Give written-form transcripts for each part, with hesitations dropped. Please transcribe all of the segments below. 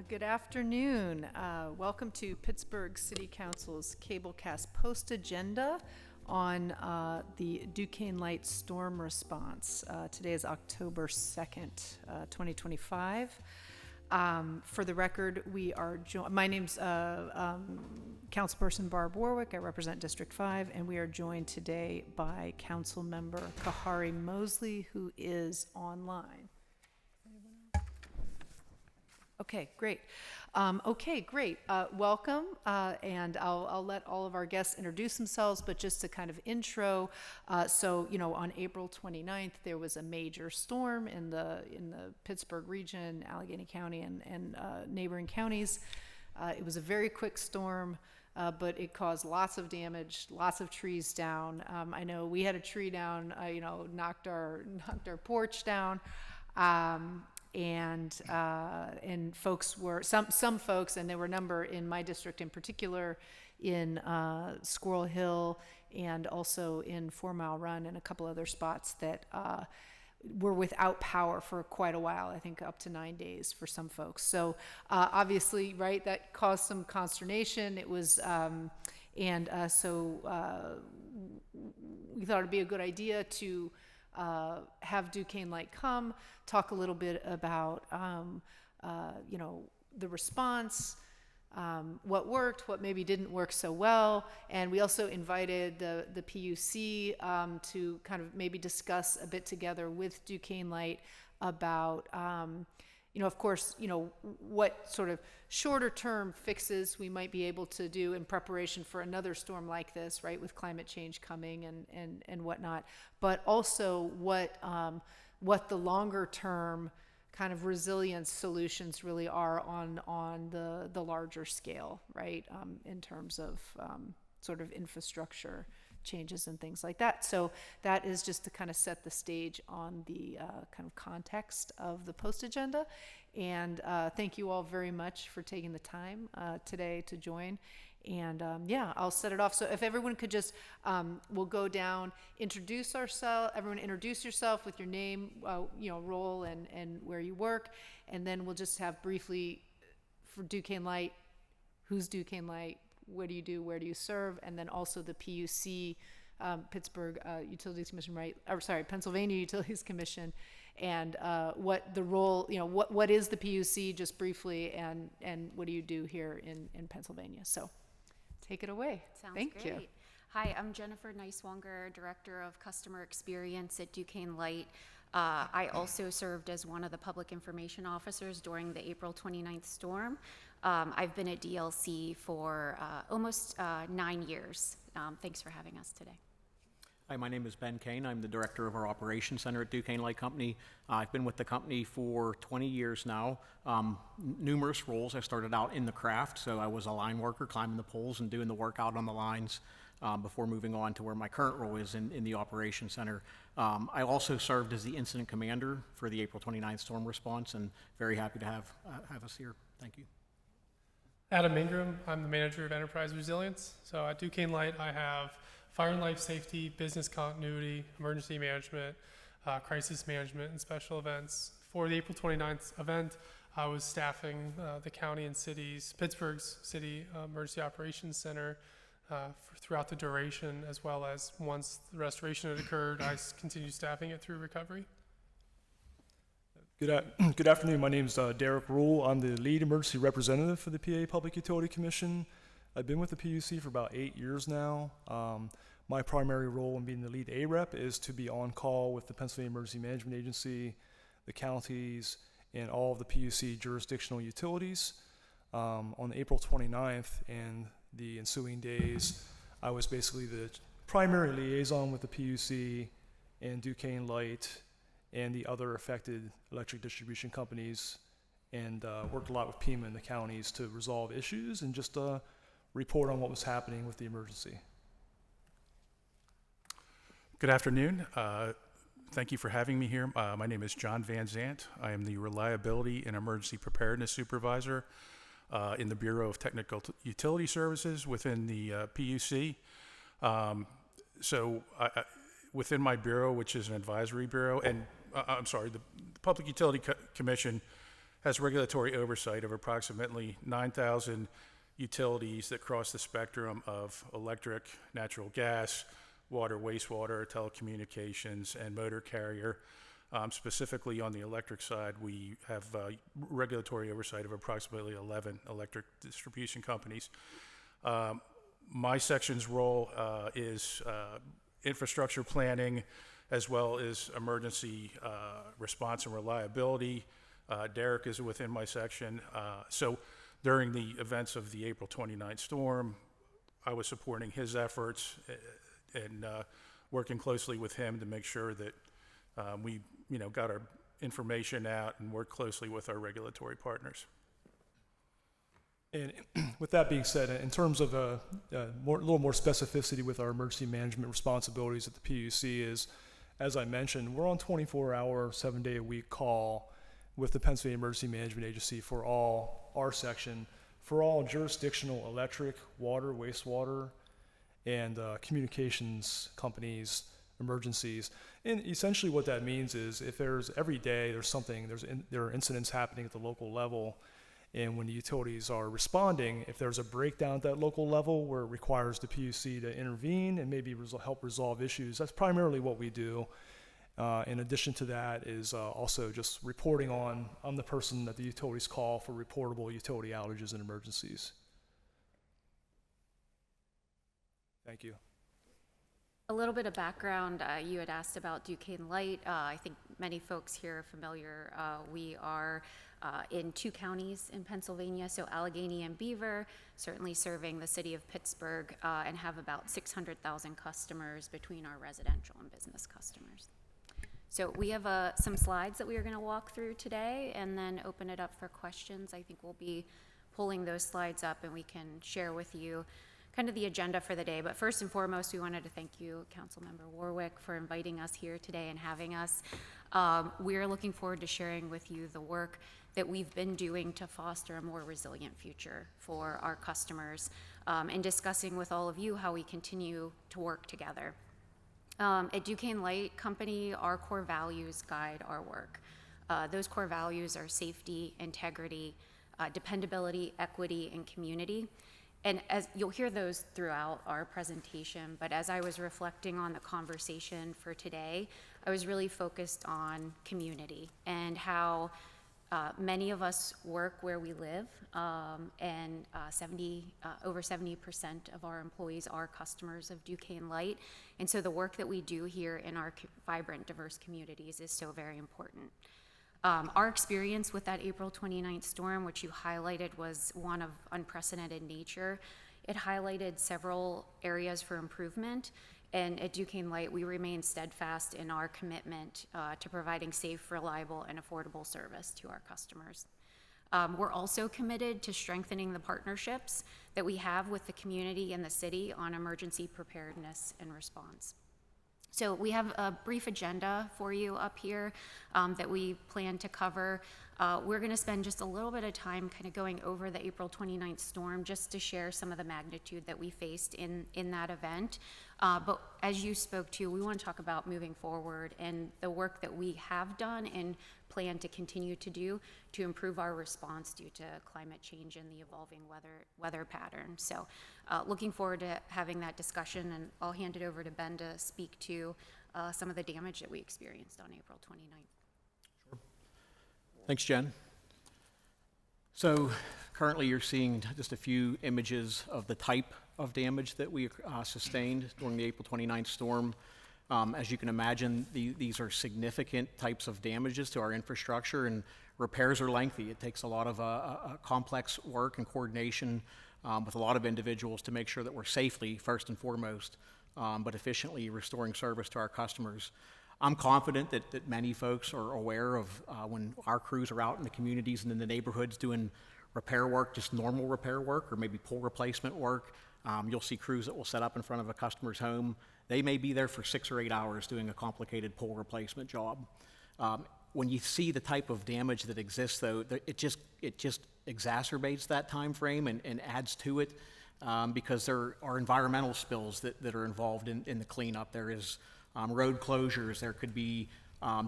Good afternoon. Welcome to Pittsburgh City Council's Cablecast Post Agenda on the Duquesne Light storm response. Today is October 2nd, 2025. For the record, we are my name's Councilperson Barb Warwick. I represent District 5, and we are joined today by Council Member Kahari Mosley, who is online. Okay, great. Welcome, and I'll let all of our guests introduce themselves, but just to kind of intro, on April 29th, there was a major storm in the Pittsburgh region, Allegheny County, and neighboring counties. It was a very quick storm, but it caused lots of damage, lots of trees down. I know we had a tree down, knocked our porch down. And folks were some folks, and there were a number in my district in particular, in Squirrel Hill and also in 4 Mile Run and a couple other spots that were without power for quite a while. I think up to 9 days for some folks. So obviously, right, that caused some consternation. It was, so we thought it'd be a good idea to have Duquesne Light come, talk a little bit about, the response, what worked, what maybe didn't work so well. And we also invited the PUC to kind of maybe discuss a bit together with Duquesne Light about, what sort of shorter term fixes we might be able to do in preparation for another storm like this, right, with climate change coming and whatnot, but also what the longer term kind of resilience solutions really are on the larger scale, right, in terms of sort of infrastructure changes and things like that. So that is just to kind of set the stage on the kind of context of the post agenda. And thank you all very much for taking the time today to join. And I'll set it off. So if everyone could just, we'll go down, introduce ourselves, everyone introduce yourself with your name, role and where you work. And then we'll just have briefly for Duquesne Light, who's Duquesne Light, what do you do, where do you serve, and then also the PUC, Pittsburgh Utilities Commission, right? Or sorry, Pennsylvania Utilities Commission, and what the role, what is the PUC, just briefly, and what do you do here in Pennsylvania? So, take it away. Sounds Thank great. you. Hi, I'm Jennifer Neiswanger, Director of Customer Experience at Duquesne Light. I also served as one of the public information officers during the April 29th storm. I've been at DLC for almost 9 years. Thanks for having us today. Hi, my name is Ben Kane. I'm the director of our operations center at Duquesne Light Company. I've been with the company for 20 years now. Numerous roles. I started out in the craft, so I was a line worker, climbing the poles and doing the work out on the lines before moving on to where my current role is in the operations center. I also served as the incident commander for the April 29th storm response, and very happy to have us here. Thank you. Adam Ingram, I'm the manager of enterprise resilience. So at Duquesne Light, I have fire and life safety, business continuity, emergency management, crisis management, and special events. For the April 29th event, I was staffing the county and Pittsburgh's City Emergency Operations Center throughout the duration, as well as once the restoration had occurred, I continued staffing it through recovery. Good afternoon. My name is Derek Rule. I'm the lead emergency representative for the PA Public Utility Commission. I've been with the PUC for about 8 years now. My primary role in being the lead AREP is to be on call with the Pennsylvania Emergency Management Agency, the counties, and all of the PUC jurisdictional utilities. On April 29th and the ensuing days, I was basically the primary liaison with the PUC and Duquesne Light and the other affected electric distribution companies, and worked a lot with PEMA in the counties to resolve issues and just report on what was happening with the emergency. Good afternoon. Thank you for having me here. My name is John Van Zant. I am the Reliability and Emergency Preparedness Supervisor in the Bureau of Technical Utility Services within the PUC. Within my bureau, which is an advisory bureau, and the Public Utility Commission has regulatory oversight of approximately 9,000 utilities that cross the spectrum of electric, natural gas, water, wastewater, telecommunications, and motor carrier. Specifically on the electric side, we have regulatory oversight of approximately 11 electric distribution companies. My section's role is infrastructure planning as well as emergency response and reliability. Derek is within my section. So during the events of the April 29th storm, I was supporting his efforts and working closely with him to make sure that we got our information out and worked closely with our regulatory partners. And with that being said, in terms of a little more specificity with our emergency management responsibilities at the PUC is, as I mentioned, we're on 24-hour, 7-day-a-week call with the Pennsylvania Emergency Management Agency for all our section, for all jurisdictional electric, water, wastewater, and communications companies, emergencies. And essentially what that means is if there's every day there are incidents happening at the local level, and when the utilities are responding, if there's a breakdown at that local level where it requires the PUC to intervene and maybe help resolve issues, that's primarily what we do. In addition to that is also just reporting on, I'm the person that the utilities call for reportable utility outages and emergencies. Thank you. A little bit of background, you had asked about Duquesne Light. I think many folks here are familiar. We are in 2 counties in Pennsylvania, so Allegheny and Beaver, certainly serving the city of Pittsburgh, and have about 600,000 customers between our residential and business customers. So we have some slides that we are going to walk through today and then open it up for questions. I think we'll be pulling those slides up and we can share with you kind of the agenda for the day. But first and foremost, we wanted to thank you, Councilmember Warwick, for inviting us here today and having us. We're looking forward to sharing with you the work that we've been doing to foster a more resilient future for our customers, and discussing with all of you how we continue to work together. At Duquesne Light Company, our core values guide our work. Those core values are safety, integrity, dependability, equity, and community. And as you'll hear those throughout our presentation, but as I was reflecting on the conversation for today, I was really focused on community and how many of us work where we live, and over 70% of our employees are customers of Duquesne Light. And so the work that we do here in our vibrant, diverse communities is so very important. Our experience with that April 29th storm, which you highlighted, was one of unprecedented nature. It highlighted several areas for improvement, and at Duquesne Light, we remain steadfast in our commitment to providing safe, reliable, and affordable service to our customers. We're also committed to strengthening the partnerships that we have with the community and the city on emergency preparedness and response. So we have a brief agenda for you up here that we plan to cover. We're going to spend just a little bit of time kind of going over the April 29th storm just to share some of the magnitude that we faced in that event. But as you spoke to, we want to talk about moving forward and the work that we have done and plan to continue to do to improve our response due to climate change and the evolving weather patterns. So looking forward to having that discussion, and I'll hand it over to Ben to speak to some of the damage that we experienced on April 29th. Sure. Thanks, Jen. So currently you're seeing just a few images of the type of damage that we sustained during the April 29th storm. As you can imagine, these are significant types of damages to our infrastructure, and repairs are lengthy. It takes a lot of complex work and coordination with a lot of individuals to make sure that we're safely, first and foremost, but efficiently restoring service to our customers. I'm confident that many folks are aware of when our crews are out in the communities and in the neighborhoods doing repair work, just normal repair work, or maybe pole replacement work. You'll see crews that will set up in front of a customer's home. They may be there for 6 or 8 hours doing a complicated pole replacement job. When you see the type of damage that exists, though, it just exacerbates that time frame and adds to it, because there are environmental spills that are involved in the cleanup. There is road closures. There could be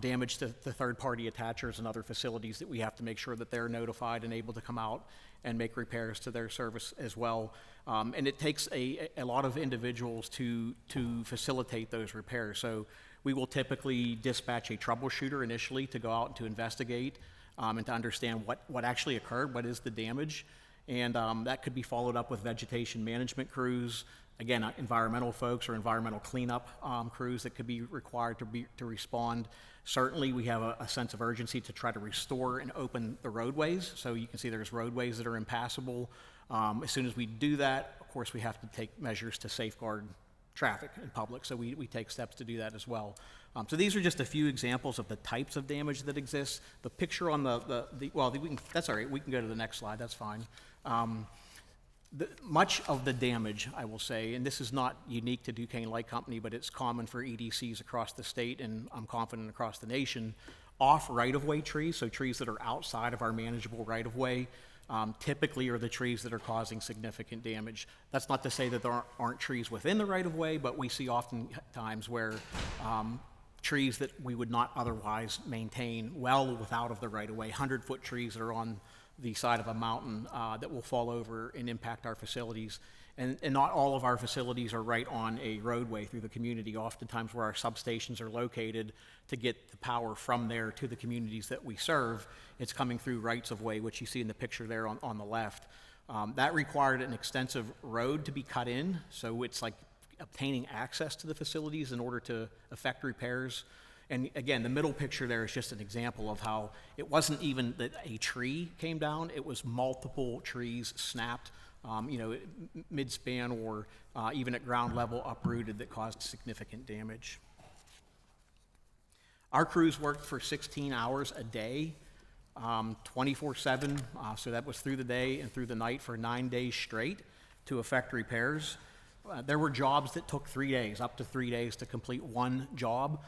damage to the third-party attachers and other facilities that we have to make sure that they're notified and able to come out and make repairs to their service as well. And it takes a lot of individuals to facilitate those repairs. So we will typically dispatch a troubleshooter initially to go out and to investigate and to understand what actually occurred, what is the damage. And that could be followed up with vegetation management crews, again, environmental folks or environmental cleanup crews that could be required to respond. Certainly, we have a sense of urgency to try to restore and open the roadways. So you can see there's roadways that are impassable. As soon as we do that, of course, we have to take measures to safeguard traffic in public. So we take steps to do that as well. So these are just a few examples of the types of damage that exists. The picture on that's all right. We can go to the next slide. That's fine. Much of the damage, I will say, and this is not unique to Duquesne Light Company, but it's common for EDCs across the state, and I'm confident across the nation, off right-of-way trees, so trees that are outside of our manageable right-of-way, typically are the trees that are causing significant damage. That's not to say that there aren't trees within the right-of-way, but we see oftentimes where trees that we would not otherwise maintain well without of the right-of-way, 100-foot trees that are on the side of a mountain that will fall over and impact our facilities. And not all of our facilities are right on a roadway through the community. Oftentimes where our substations are located to get the power from there to the communities that we serve, it's coming through rights of way, which you see in the picture there on the left. That required an extensive road to be cut in, so it's like obtaining access to the facilities in order to effect repairs. And again, the middle picture there is just an example of how it wasn't even that a tree came down, it was multiple trees snapped, mid-span or even at ground level uprooted that caused significant damage. Our crews worked for 16 hours a day, 24/7, so that was through the day and through the night for 9 days straight to effect repairs. There were jobs that took 3 days, up to 3 days to complete one job.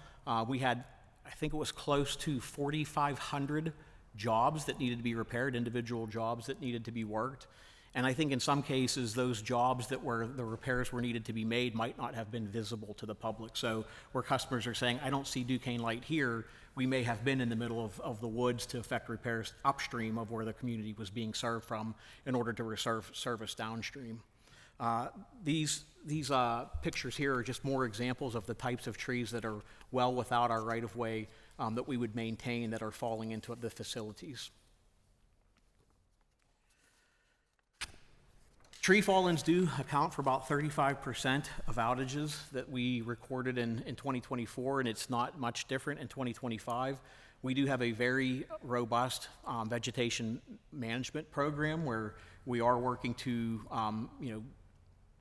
We had, I think it was close to 4,500 jobs that needed to be repaired, individual jobs that needed to be worked. And I think in some cases, those jobs that were the repairs were needed to be made might not have been visible to the public. So where customers are saying, I don't see Duquesne Light here, we may have been in the middle of the woods to effect repairs upstream of where the community was being served from in order to reserve service downstream. These pictures here are just more examples of the types of trees that are well without our right-of-way that we would maintain that are falling into the facilities. Tree fall-ins do account for about 35% of outages that we recorded in 2024, and it's not much different in 2025. We do have a very robust vegetation management program where we are working to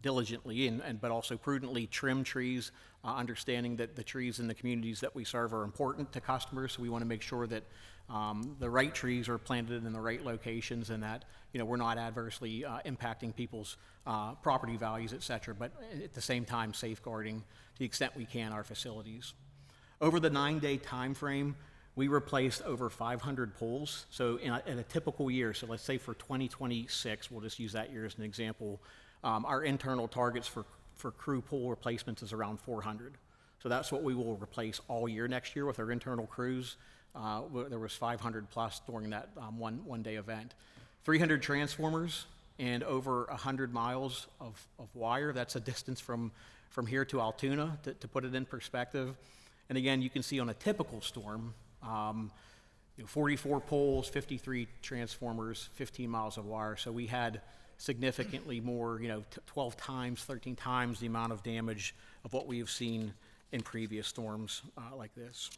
diligently but also prudently trim trees, understanding that the trees in the communities that we serve are important to customers. So we want to make sure that the right trees are planted in the right locations and that we're not adversely impacting people's property values, et cetera, but at the same time safeguarding to the extent we can our facilities. Over the 9-day time frame, we replaced over 500 poles. So in a typical year, so let's say for 2026, we'll just use that year as an example, our internal targets for crew pole replacements is around 400. So that's what we will replace all year next year with our internal crews. There was 500 plus during that one-day event. 300 transformers and over 100 miles of wire. That's a distance from here to Altoona, to put it in perspective. And again, you can see on a typical storm, 44 poles, 53 transformers, 15 miles of wire. So we had significantly more, 12 times, 13 times the amount of damage of what we have seen in previous storms like this.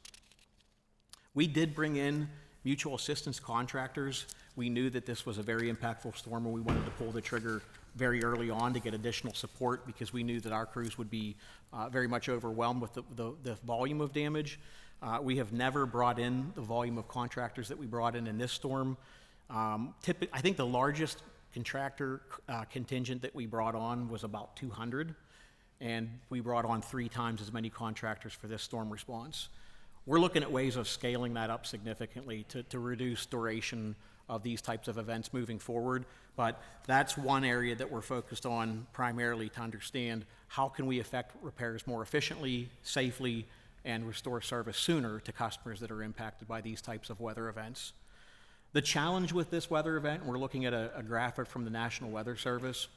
We did bring in mutual assistance contractors. We knew that this was a very impactful storm and we wanted to pull the trigger very early on to get additional support because we knew that our crews would be very much overwhelmed with the volume of damage. We have never brought in the volume of contractors that we brought in this storm. I think the largest contractor contingent that we brought on was about 200, and we brought on 3 times as many contractors for this storm response. We're looking at ways of scaling that up significantly to reduce duration of these types of events moving forward, but that's one area that we're focused on primarily to understand how can we effect repairs more efficiently, safely, and restore service sooner to customers that are impacted by these types of weather events. The challenge with this weather event, we're looking at a graphic from the National Weather Service.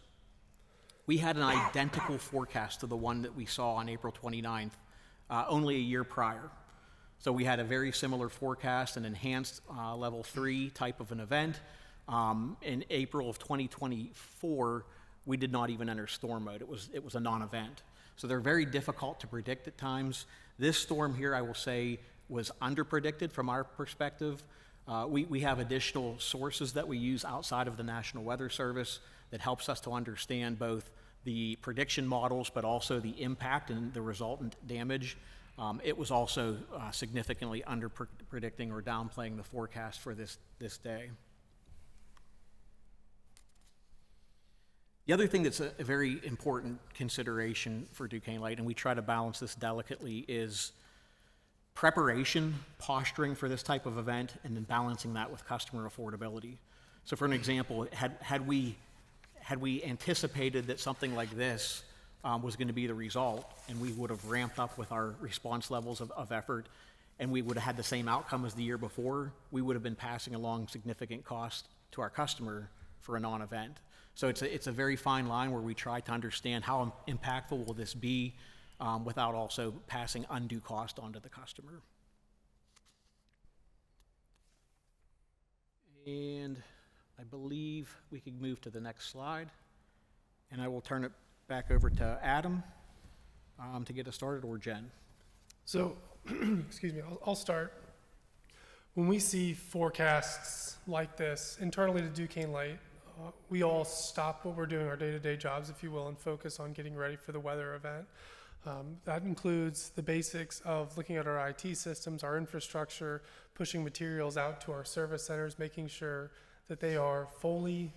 We had an identical forecast to the one that we saw on April 29th, only a year prior. So we had a very similar forecast, an enhanced level 3 type of an event. In April of 2024, we did not even enter storm mode. It was a non-event. So they're very difficult to predict at times. This storm here, I will say, was under-predicted from our perspective. We have additional sources that we use outside of the National Weather Service that helps us to understand both the prediction models, but also the impact and the resultant damage. It was also significantly under-predicting or downplaying the forecast for this day. The other thing that's a very important consideration for Duquesne Light, and we try to balance this delicately, is preparation, posturing for this type of event, and then balancing that with customer affordability. So for an example, had we anticipated that something like this was going to be the result, and we would have ramped up with our response levels of effort, and we would have had the same outcome as the year before, we would have been passing along significant cost to our customer for a non-event. So it's a very fine line where we try to understand how impactful will this be without also passing undue cost onto the customer. And I believe we could move to the next slide. And I will turn it back over to Adam to get us started, or Jen. So, excuse me, I'll start. When we see forecasts like this internally to Duquesne Light, we all stop what we're doing, our day-to-day jobs, if you will, and focus on getting ready for the weather event. That includes the basics of looking at our IT systems, our infrastructure, pushing materials out to our service centers, making sure that they are fully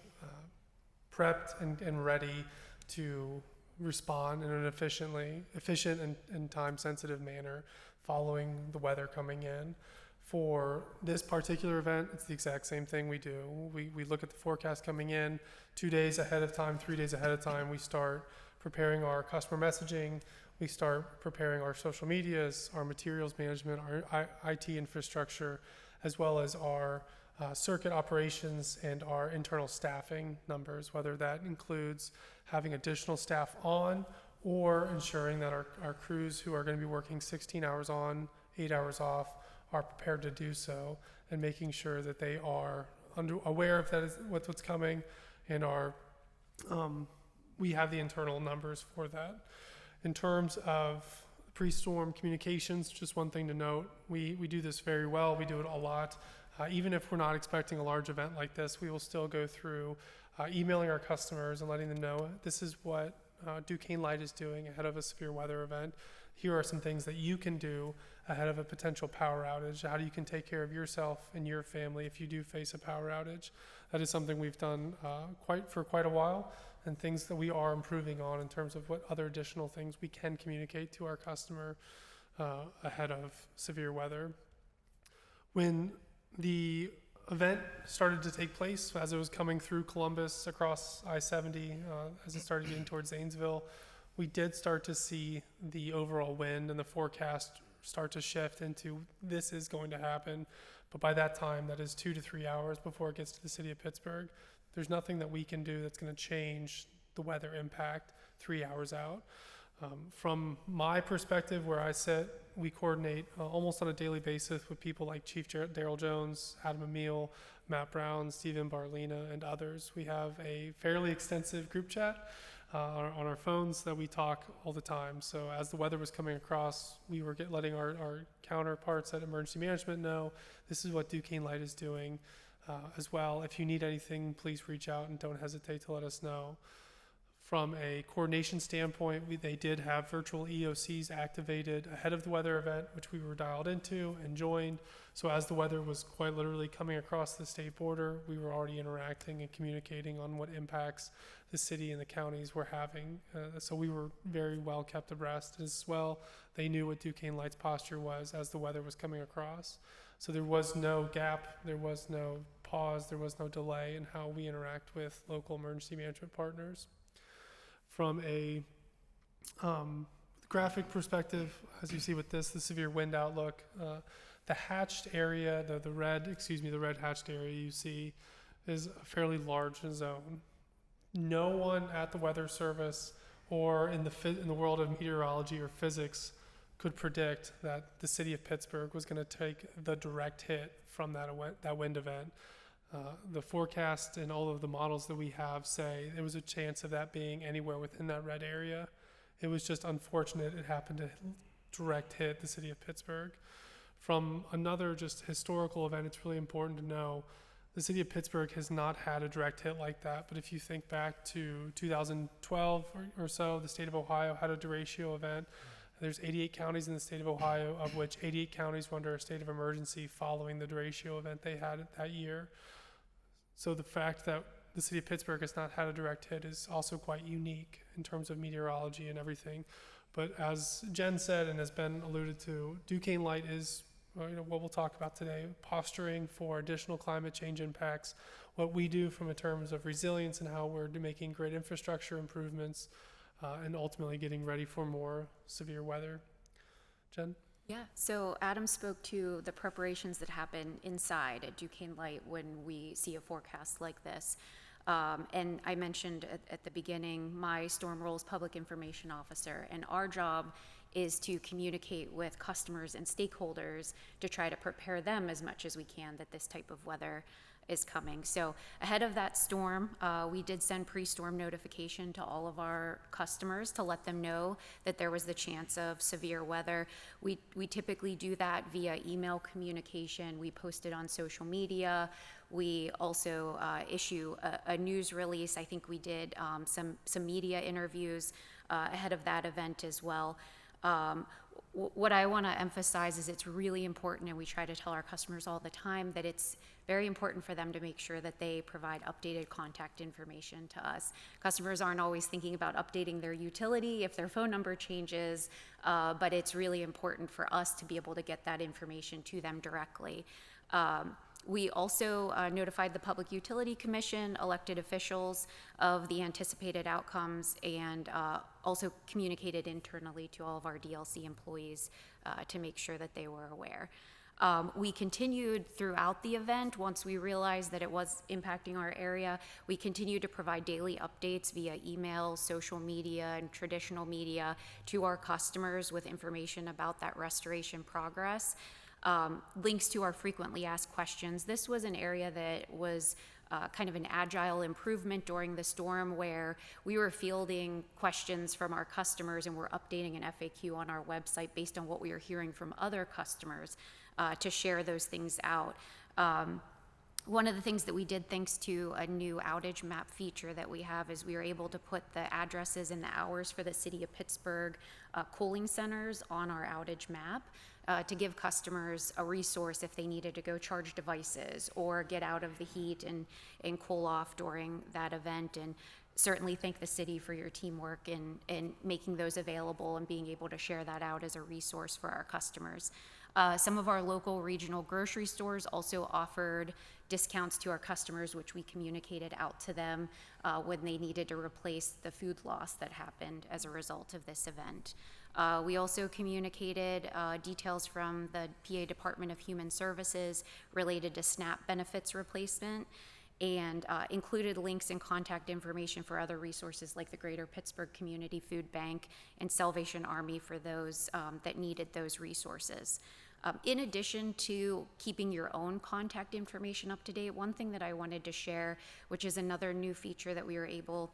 prepped and ready to respond in an efficient and time-sensitive manner following the weather coming in. For this particular event, it's the exact same thing we do. We look at the forecast coming in 2 days ahead of time, 3 days ahead of time. We start preparing our customer messaging. We start preparing our social medias, our materials management, our IT infrastructure, as well as our circuit operations and our internal staffing numbers, whether that includes having additional staff on or ensuring that our crews who are going to be working 16 hours on, 8 hours off, are prepared to do so, and making sure that they are aware of that is what's coming, and we have the internal numbers for that. In terms of pre-storm communications, just one thing to note, we do this very well. We do it a lot. Even if we're not expecting a large event like this, we will still go through emailing our customers and letting them know this is what Duquesne Light is doing ahead of a severe weather event. Here are some things that you can do ahead of a potential power outage, how you can take care of yourself and your family if you do face a power outage. That is something we've done for quite a while, and things that we are improving on in terms of what other additional things we can communicate to our customer ahead of severe weather. When the event started to take place, as it was coming through Columbus across I-70, as it started getting towards Zanesville, we did start to see the overall wind and the forecast start to shift into this is going to happen. But by that time, that is 2 to 3 hours before it gets to the city of Pittsburgh. There's nothing that we can do that's going to change the weather impact 3 hours out. From my perspective, where I sit, we coordinate almost on a daily basis with people like Chief Darrell Jones, Adam Emile, Matt Brown, Stephen Barlina, and others. We have a fairly extensive group chat on our phones that we talk all the time. So as the weather was coming across, we were letting our counterparts at emergency management know this is what Duquesne Light is doing as well. If you need anything, please reach out and don't hesitate to let us know. From a coordination standpoint, they did have virtual EOCs activated ahead of the weather event, which we were dialed into and joined. So as the weather was quite literally coming across the state border, we were already interacting and communicating on what impacts the city and the counties were having. So we were very well kept abreast as well. They knew what Duquesne Light's posture was as the weather was coming across. So there was no gap, there was no pause, there was no delay in how we interact with local emergency management partners. From a graphic perspective, as you see with this, the severe wind outlook, the hatched area, the red hatched area you see is a fairly large zone. No one at the Weather Service or in the world of meteorology or physics could predict that the city of Pittsburgh was going to take the direct hit from that wind event. The forecast and all of the models that we have say there was a chance of that being anywhere within that red area. It was just unfortunate it happened to direct hit the city of Pittsburgh. From another just historical event, it's really important to know the city of Pittsburgh has not had a direct hit like that. But if you think back to 2012 or so, the state of Ohio had a derecho event. There's 88 counties in the state of Ohio, of which 88 counties were under a state of emergency following the derecho event they had that year. So the fact that the city of Pittsburgh has not had a direct hit is also quite unique in terms of meteorology and everything. But as Jen said and has been alluded to, Duquesne Light is what we'll talk about today, posturing for additional climate change impacts, what we do from in terms of resilience and how we're making great infrastructure improvements, and ultimately getting ready for more severe weather. Jen? Yeah, so Adam spoke to the preparations that happen inside at Duquesne Light when we see a forecast like this. And I mentioned at the beginning, my storm role's public information officer, and our job is to communicate with customers and stakeholders to try to prepare them as much as we can that this type of weather is coming. So ahead of that storm, we did send pre-storm notification to all of our customers to let them know that there was the chance of severe weather. We typically do that via email communication. We post it on social media. We also issue a news release. I think we did some media interviews ahead of that event as well. What I want to emphasize is it's really important, and we try to tell our customers all the time, that it's very important for them to make sure that they provide updated contact information to us. Customers aren't always thinking about updating their utility if their phone number changes, but it's really important for us to be able to get that information to them directly. We also notified the Public Utility Commission, elected officials of the anticipated outcomes, and also communicated internally to all of our DLC employees to make sure that they were aware. We continued throughout the event. Once we realized that it was impacting our area, we continued to provide daily updates via email, social media, and traditional media to our customers with information about that restoration progress. Links to our frequently asked questions. This was an area that was kind of an agile improvement during the storm, where we were fielding questions from our customers and we're updating an FAQ on our website based on what we were hearing from other customers to share those things out. One of the things that we did, thanks to a new outage map feature that we have, is we were able to put the addresses and the hours for the city of Pittsburgh cooling centers on our outage map to give customers a resource if they needed to go charge devices or get out of the heat and cool off during that event. And certainly thank the city for your teamwork in making those available and being able to share that out as a resource for our customers. Some of our local regional grocery stores also offered discounts to our customers, which we communicated out to them when they needed to replace the food loss that happened as a result of this event. We also communicated details from the PA Department of Human Services related to SNAP benefits replacement, and included links and contact information for other resources like the Greater Pittsburgh Community Food Bank and Salvation Army for those that needed those resources. In addition to keeping your own contact information up to date, one thing that I wanted to share, which is another new feature that we were able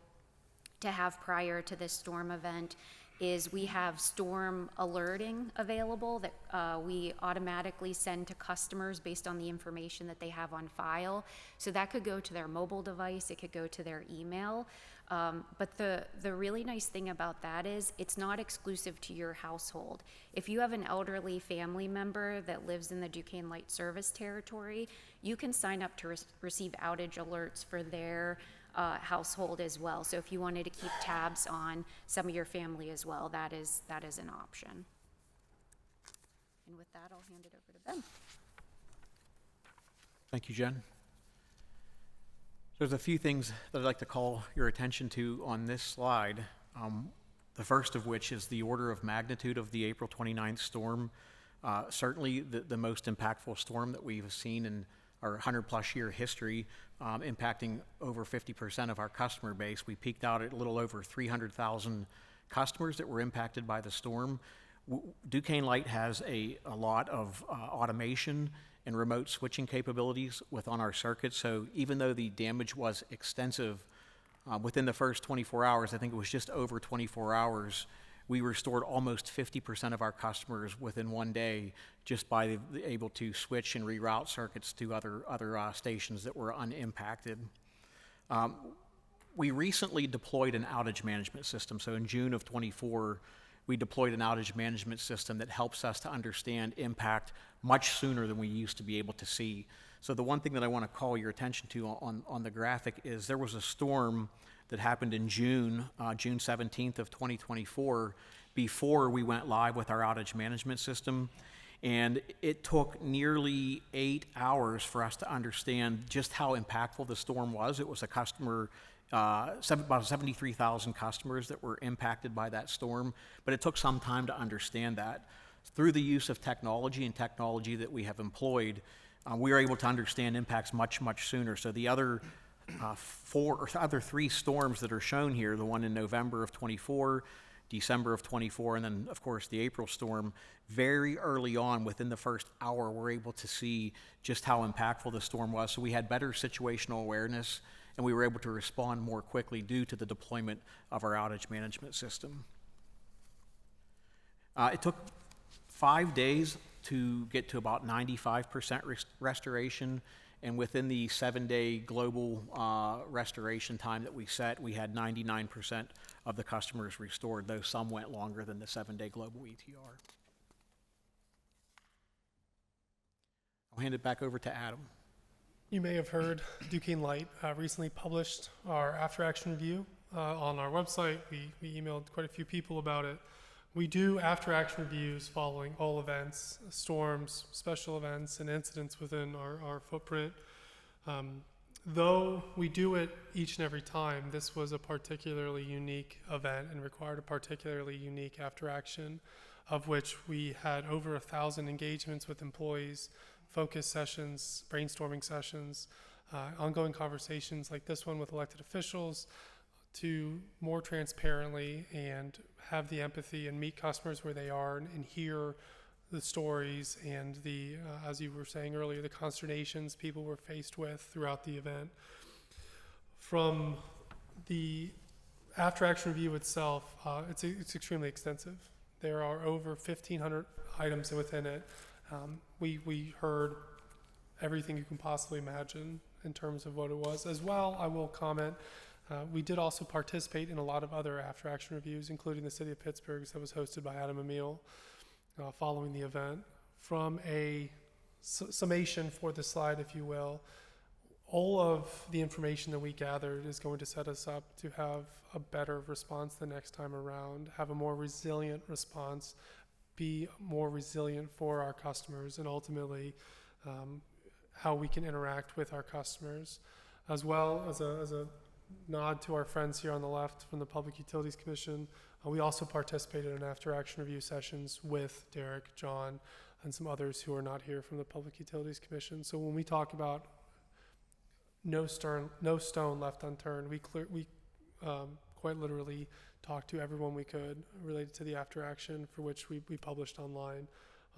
to have prior to this storm event, is we have storm alerting available that we automatically send to customers based on the information that they have on file. So that could go to their mobile device, it could go to their email. But the really nice thing about that is it's not exclusive to your household. If you have an elderly family member that lives in the Duquesne Light Service territory, you can sign up to receive outage alerts for their household as well. So if you wanted to keep tabs on some of your family as well, that is an option. And with that, I'll hand it over to Ben. Thank you, Jen. There's a few things that I'd like to call your attention to on this slide. The first of which is the order of magnitude of the April 29th storm. Certainly the most impactful storm that we've seen in our 100-plus year history, impacting over 50% of our customer base. We peaked out at a little over 300,000 customers that were impacted by the storm. Duquesne Light has a lot of automation and remote switching capabilities within our circuit, so even though the damage was extensive, within the first 24 hours, I think it was just over 24 hours, we restored almost 50% of our customers within one day just by able to switch and reroute circuits to other stations that were unimpacted. We recently deployed an outage management system. So in June of 24, we deployed an outage management system that helps us to understand impact much sooner than we used to be able to see. So the one thing that I want to call your attention to on the graphic is there was a storm that happened in June 17th of 2024, before we went live with our outage management system. And it took nearly 8 hours for us to understand just how impactful the storm was. It was a customer, about 73,000 customers that were impacted by that storm, but it took some time to understand that. Through the use of technology and technology that we have employed, we are able to understand impacts much, much sooner. So the other three storms that are shown here, the one in November of 24, December of 24, and then of course the April storm, very early on within the first hour, we're able to see just how impactful the storm was. So we had better situational awareness, and we were able to respond more quickly due to the deployment of our outage management system. It took 5 days to get to about 95% restoration. And within the 7-day global restoration time that we set, we had 99% of the customers restored, though some went longer than the 7-day global ETR. I'll hand it back over to Adam. You may have heard Duquesne Light recently published our after-action review on our website. We emailed quite a few people about it. We do after-action reviews following all events, storms, special events, and incidents within our footprint. Though we do it each and every time, this was a particularly unique event and required a particularly unique after-action, of which we had over 1,000 engagements with employees, focus sessions, brainstorming sessions, ongoing conversations like this one with elected officials, to more transparently and have the empathy and meet customers where they are and hear the stories and the, as you were saying earlier, the consternations people were faced with throughout the event. From the after-action review itself, it's extremely extensive. There are over 1,500 items within it. We heard everything you can possibly imagine in terms of what it was. As well, I will comment, we did also participate in a lot of other after-action reviews, including the City of Pittsburgh's that was hosted by Adam Emil following the event. From a summation for the slide, if you will, all of the information that we gathered is going to set us up to have a better response the next time around, have a more resilient response, be more resilient for our customers, and ultimately how we can interact with our customers. As well as a nod to our friends here on the left from the Public Utilities Commission, we also participated in after-action review sessions with Derek, John, and some others who are not here from the Public Utilities Commission. So when we talk about no stone left unturned, we quite literally talked to everyone we could related to the after-action, for which we published online,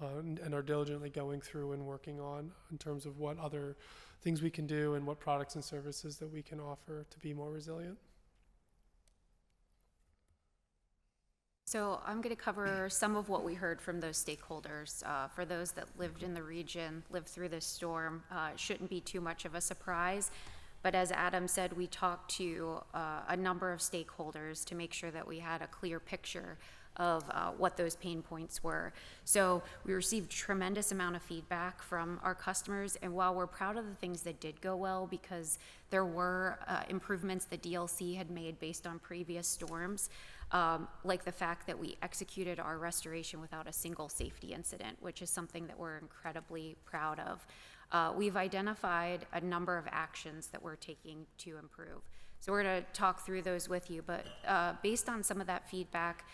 and are diligently going through and working on in terms of what other things we can do and what products and services that we can offer to be more resilient. So I'm going to cover some of what we heard from those stakeholders. For those that lived in the region, lived through this storm, it shouldn't be too much of a surprise. But as Adam said, we talked to a number of stakeholders to make sure that we had a clear picture of what those pain points were. So we received tremendous amount of feedback from our customers, and while we're proud of the things that did go well, because there were improvements the DLC had made based on previous storms, like the fact that we executed our restoration without a single safety incident, which is something that we're incredibly proud of. We've identified a number of actions that we're taking to improve. So we're going to talk through those with you, but based on some of that feedback,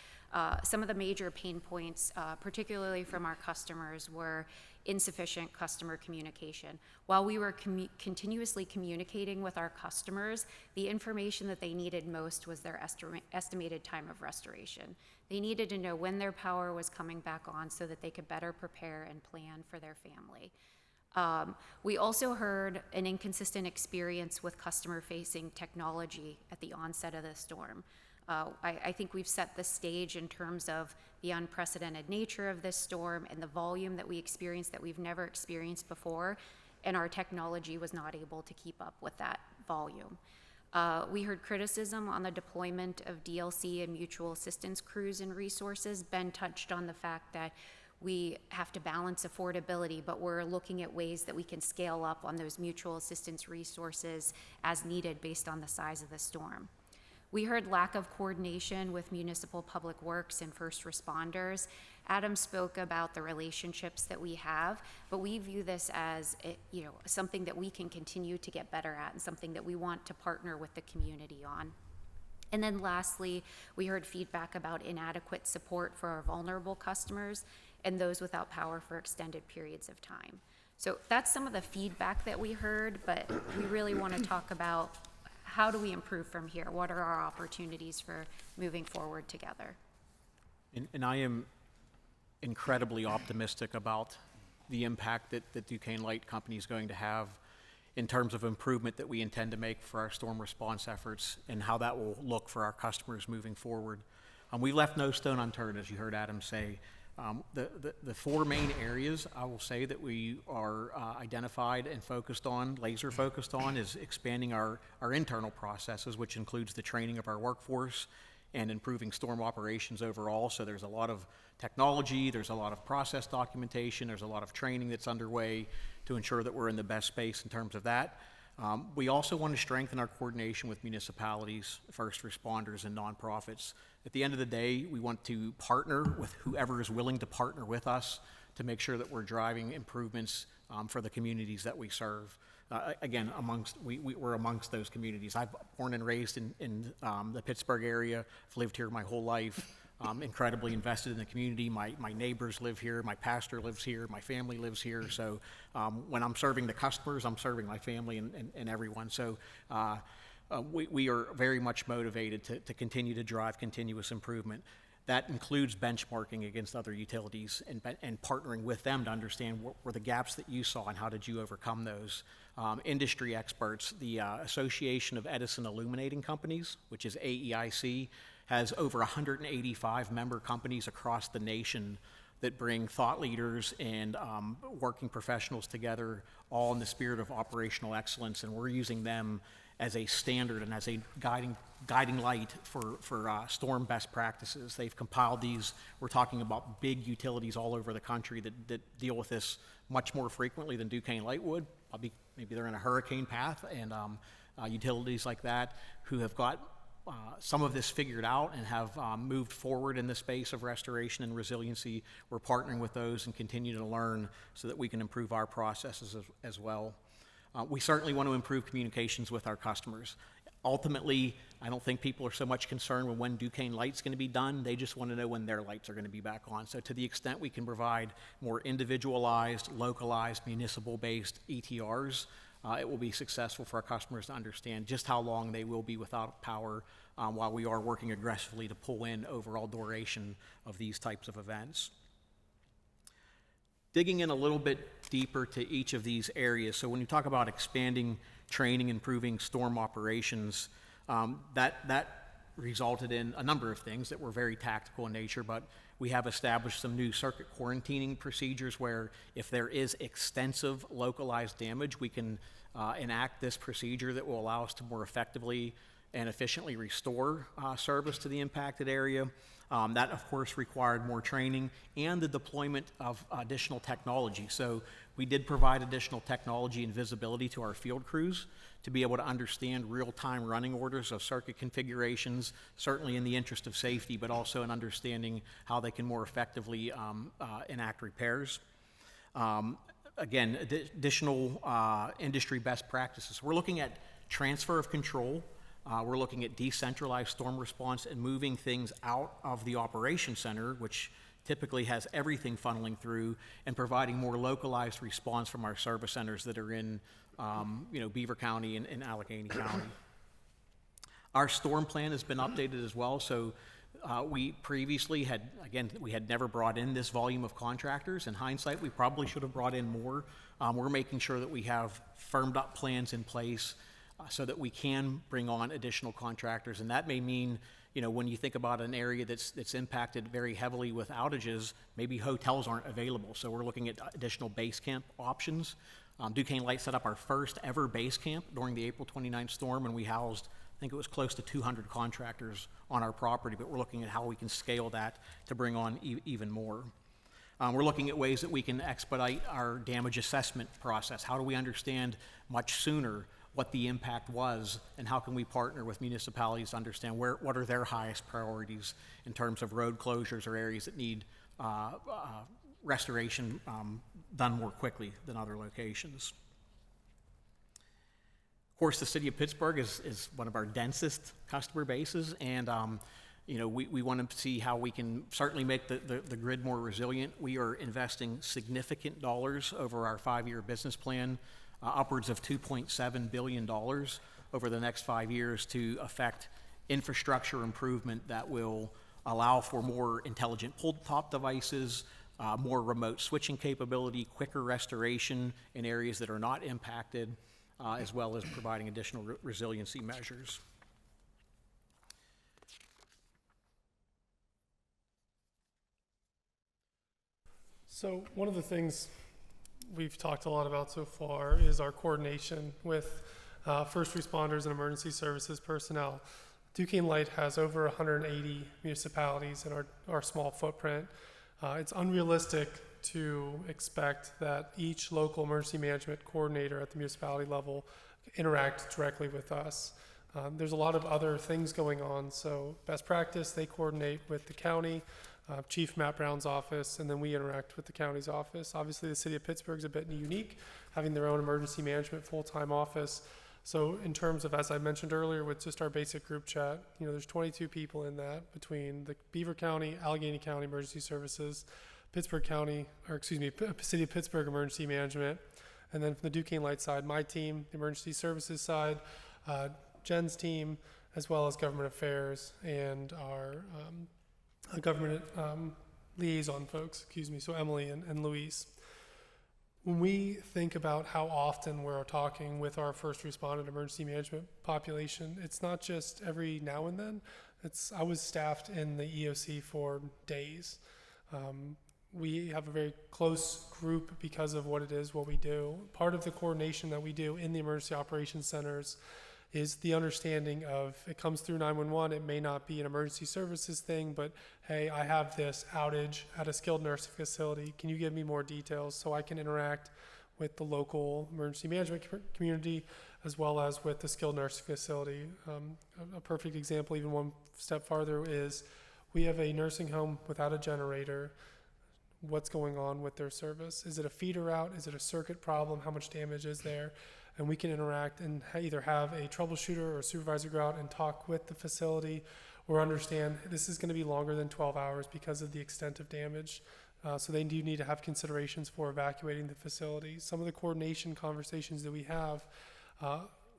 some of the major pain points, particularly from our customers, were insufficient customer communication. While we were continuously communicating with our customers, the information that they needed most was their estimated time of restoration. They needed to know when their power was coming back on so that they could better prepare and plan for their family. We also heard an inconsistent experience with customer-facing technology at the onset of the storm. I think we've set the stage in terms of the unprecedented nature of this storm and the volume that we experienced that we've never experienced before, and our technology was not able to keep up with that volume. We heard criticism on the deployment of DLC and mutual assistance crews and resources. Ben touched on the fact that we have to balance affordability, but we're looking at ways that we can scale up on those mutual assistance resources as needed based on the size of the storm. We heard lack of coordination with municipal public works and first responders. Adam spoke about the relationships that we have, but we view this as something that we can continue to get better at and something that we want to partner with the community on. And then lastly, we heard feedback about inadequate support for our vulnerable customers and those without power for extended periods of time. So that's some of the feedback that we heard, but we really want to talk about how do we improve from here? What are our opportunities for moving forward together? And I am incredibly optimistic about the impact that Duquesne Light Company is going to have in terms of improvement that we intend to make for our storm response efforts and how that will look for our customers moving forward. We left no stone unturned, as you heard Adam say. The four main areas I will say that we are identified and focused on, laser focused on, is expanding our internal processes, which includes the training of our workforce and improving storm operations overall. So there's a lot of technology, there's a lot of process documentation, there's a lot of training that's underway to ensure that we're in the best space in terms of that. We also want to strengthen our coordination with municipalities, first responders, and nonprofits. At the end of the day, we want to partner with whoever is willing to partner with us to make sure that we're driving improvements for the communities that we serve. Again, we're amongst those communities. I'm born and raised in the Pittsburgh area. I've lived here my whole life. Incredibly invested in the community. My neighbors live here, my pastor lives here, my family lives here. So when I'm serving the customers, I'm serving my family and everyone. So we are very much motivated to continue to drive continuous improvement. That includes benchmarking against other utilities and partnering with them to understand what were the gaps that you saw and how did you overcome those. Industry experts, the Association of Edison Illuminating Companies, which is AEIC, has over 185 member companies across the nation that bring thought leaders and working professionals together, all in the spirit of operational excellence, and we're using them as a standard and as a guiding light for storm best practices. They've compiled these. We're talking about big utilities all over the country that deal with this much more frequently than Duquesne Light would. Maybe they're in a hurricane path, and utilities like that who have got some of this figured out and have moved forward in the space of restoration and resiliency. We're partnering with those and continue to learn so that we can improve our processes as well. We certainly want to improve communications with our customers. Ultimately, I don't think people are so much concerned with when Duquesne Light's going to be done. They just want to know when their lights are going to be back on. So to the extent we can provide more individualized, localized, municipal-based ETRs, it will be successful for our customers to understand just how long they will be without power while we are working aggressively to pull in overall duration of these types of events. Digging in a little bit deeper to each of these areas. So when you talk about expanding training, improving storm operations, that resulted in a number of things that were very tactical in nature, but we have established some new circuit quarantining procedures where if there is extensive localized damage, we can enact this procedure that will allow us to more effectively and efficiently restore service to the impacted area. That, of course, required more training and the deployment of additional technology. So we did provide additional technology and visibility to our field crews to be able to understand real-time running orders of circuit configurations, certainly in the interest of safety, but also in understanding how they can more effectively enact repairs. again, additional industry best practices. We're looking at transfer of control. We're looking at decentralized storm response and moving things out of the operation center, which typically has everything funneling through, and providing more localized response from our service centers that are in, Beaver County and Allegheny County. Our storm plan has been updated as well. So we previously we had never brought in this volume of contractors. In hindsight, we probably should have brought in more. We're making sure that we have firmed up plans in place so that we can bring on additional contractors. And that may mean, when you think about an area that's impacted very heavily with outages, maybe hotels aren't available. So we're looking at additional base camp options. Duquesne Light set up our first ever base camp during the April 29th storm, and we housed, I think it was close to 200 contractors on our property, but we're looking at how we can scale that to bring on even more. We're looking at ways that we can expedite our damage assessment process. How do we understand much sooner what the impact was, and how can we partner with municipalities to understand what are their highest priorities in terms of road closures or areas that need restoration done more quickly than other locations. Of course, the city of Pittsburgh is one of our densest customer bases, and we want to see how we can certainly make the grid more resilient. We are investing significant dollars over our 5-year business plan, upwards of $2.7 billion over the next 5 years to affect infrastructure improvement that will allow for more intelligent pull-top devices, more remote switching capability, quicker restoration in areas that are not impacted, as well as providing additional resiliency measures. So one of the things we've talked a lot about so far is our coordination with first responders and emergency services personnel. Duquesne Light has over 180 municipalities in our small footprint. It's unrealistic to expect that each local emergency management coordinator at the municipality level interact directly with us. There's a lot of other things going on, so best practice, they coordinate with the county, Chief Matt Brown's office, and then we interact with the county's office. Obviously, the city of Pittsburgh is a bit unique, having their own emergency management full-time office. So in terms of, as I mentioned earlier, with just our basic group chat, there's 22 people in that between the Beaver County, Allegheny County Emergency Services, City of Pittsburgh Emergency Management, and then from the Duquesne Light side, my team, the Emergency Services side, Jen's team, as well as Government Affairs and our government liaison folks, so Emily and Louise. When we think about how often we're talking with our first responder emergency management population, it's not just every now and then. I was staffed in the EOC for days. We have a very close group because of what we do. Part of the coordination that we do in the emergency operations centers is the understanding of, it comes through 911, it may not be an emergency services thing, but hey, I have this outage at a skilled nursing facility. Can you give me more details so I can interact with the local emergency management community as well as with the skilled nursing facility? A perfect example, even one step farther, is we have a nursing home without a generator. What's going on with their service? Is it a feeder out? Is it a circuit problem? How much damage is there? And we can interact and either have a troubleshooter or a supervisor go out and talk with the facility, or understand this is going to be longer than 12 hours because of the extent of damage. So they do need to have considerations for evacuating the facility. Some of the coordination conversations that we have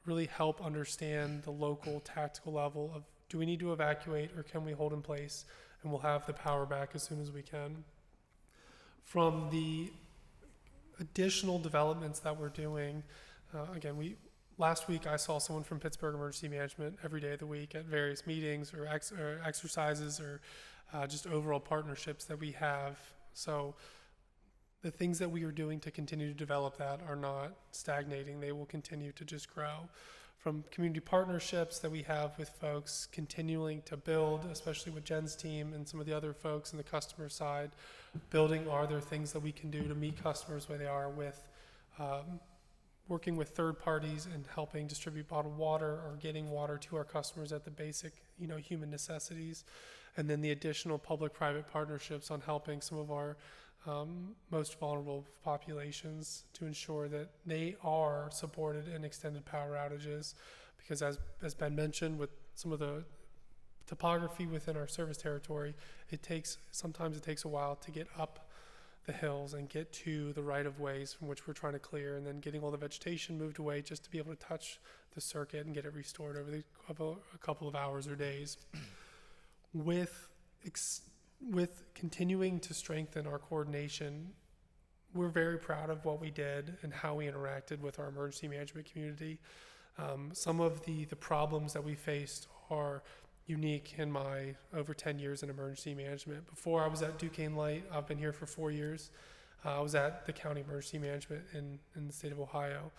really help understand the local tactical level of, do we need to evacuate or can we hold in place, and we'll have the power back as soon as we can. From the additional developments that we're doing, last week I saw someone from Pittsburgh Emergency Management every day of the week at various meetings or exercises or just overall partnerships that we have. So the things that we are doing to continue to develop that are not stagnating. They will continue to just grow. From community partnerships that we have with folks, continuing to build, especially with Jen's team and some of the other folks on the customer side, building, are there things that we can do to meet customers where they are with working with third parties and helping distribute bottled water or getting water to our customers at the basic, human necessities. And then the additional public-private partnerships on helping some of our most vulnerable populations to ensure that they are supported in extended power outages. Because as Ben mentioned, with some of the topography within our service territory, sometimes it takes a while to get up the hills and get to the right of ways from which we're trying to clear, and then getting all the vegetation moved away just to be able to touch the circuit and get it restored over a couple of hours or days. With continuing to strengthen our coordination, we're very proud of what we did and how we interacted with our emergency management community. Some of the problems that we faced are unique in my over 10 years in emergency management. Before I was at Duquesne Light, I've been here for 4 years. I was at the county emergency management in the state of Ohio.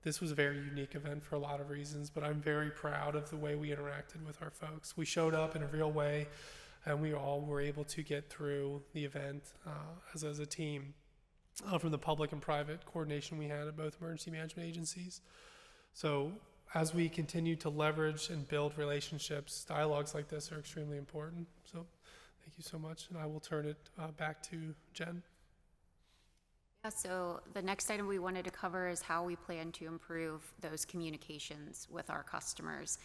This was a very unique event for a lot of reasons, but I'm very proud of the way we interacted with our folks. We showed up in a real way, and we all were able to get through the event as a team from the public and private coordination we had at both emergency management agencies. So as we continue to leverage and build relationships, dialogues like this are extremely important. So thank you so much, and I will turn it back to Jen. Yeah, so the next item we wanted to cover is how we plan to improve those communications with our customers.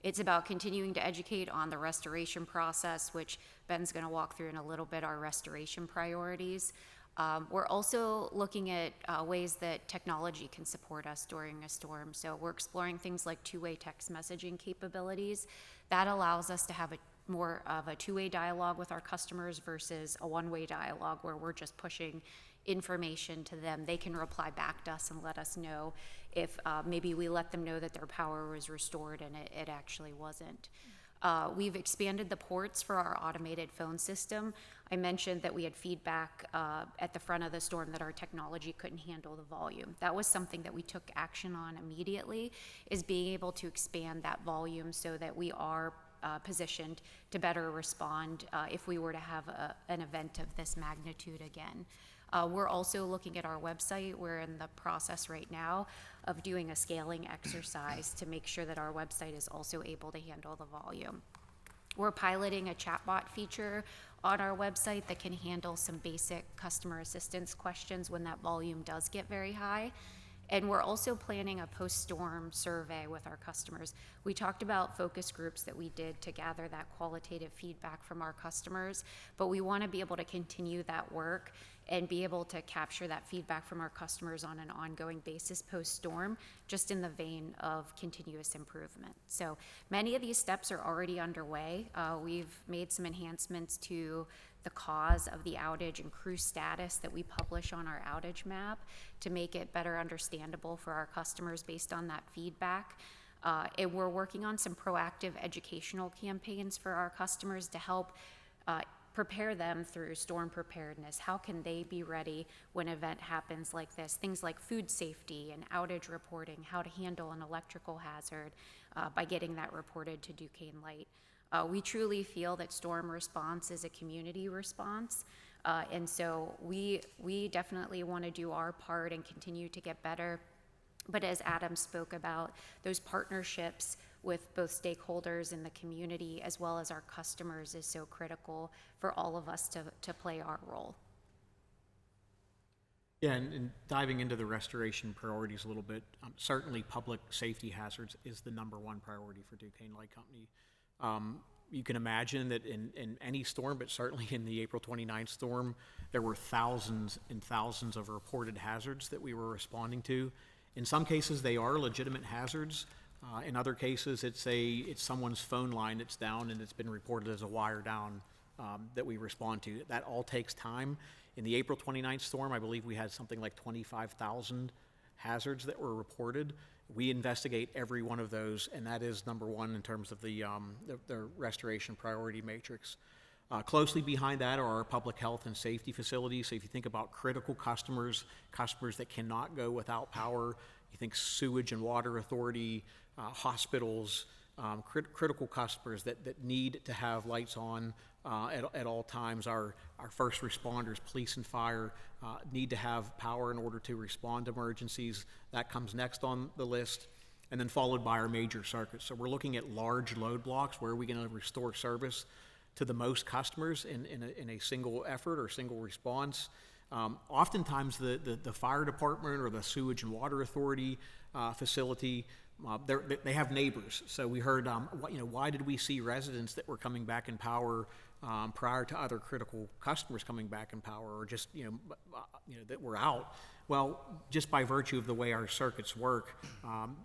It's about continuing to educate on the restoration process, which Ben's going to walk through in a little bit, our restoration priorities. We're also looking at ways that technology can support us during a storm. So we're exploring things like two-way text messaging capabilities. That allows us to have more of a two-way dialogue with our customers versus a one-way dialogue where we're just pushing information to them. They can reply back to us and let us know if maybe we let them know that their power was restored and it actually wasn't. We've expanded the ports for our automated phone system. I mentioned that we had feedback at the front of the storm that our technology couldn't handle the volume. That was something that we took action on immediately, is being able to expand that volume so that we are positioned to better respond if we were to have an event of this magnitude again. We're also looking at our website. We're in the process right now of doing a scaling exercise to make sure that our website is also able to handle the volume. We're piloting a chatbot feature on our website that can handle some basic customer assistance questions when that volume does get very high. And we're also planning a post-storm survey with our customers. We talked about focus groups that we did to gather that qualitative feedback from our customers, but we want to be able to continue that work and be able to capture that feedback from our customers on an ongoing basis post-storm, just in the vein of continuous improvement. So many of these steps are already underway. We've made some enhancements to the cause of the outage and crew status that we publish on our outage map to make it better understandable for our customers based on that feedback. And we're working on some proactive educational campaigns for our customers to help prepare them through storm preparedness. How can they be ready when an event happens like this? Things like food safety and outage reporting, how to handle an electrical hazard by getting that reported to Duquesne Light. We truly feel that storm response is a community response. And so we definitely want to do our part and continue to get better. But as Adam spoke about, those partnerships with both stakeholders in the community as well as our customers is so critical for all of us to play our role. Yeah, and diving into the restoration priorities a little bit, certainly public safety hazards is the number one priority for Duquesne Light Company. You can imagine that in any storm, but certainly in the April 29th storm, there were thousands and thousands of reported hazards that we were responding to. In some cases, they are legitimate hazards. In other cases, it's someone's phone line that's down and it's been reported as a wire down that we respond to. That all takes time. In the April 29th storm, I believe we had something like 25,000 hazards that were reported. We investigate every one of those, and that is number one in terms of the restoration priority matrix. Closely behind that are our public health and safety facilities. So if you think about critical customers that cannot go without power, you think sewage and water authority, hospitals, critical customers that need to have lights on at all times. Our first responders, police and fire, need to have power in order to respond to emergencies. That comes next on the list, and then followed by our major circuits. So we're looking at large load blocks. Where are we going to restore service to the most customers in a single effort or single response. Oftentimes the fire department or the sewage and water authority facility, they have neighbors. So we heard, why did we see residents that were coming back in power prior to other critical customers coming back in power, or just that were out? Well, just by virtue of the way our circuits work,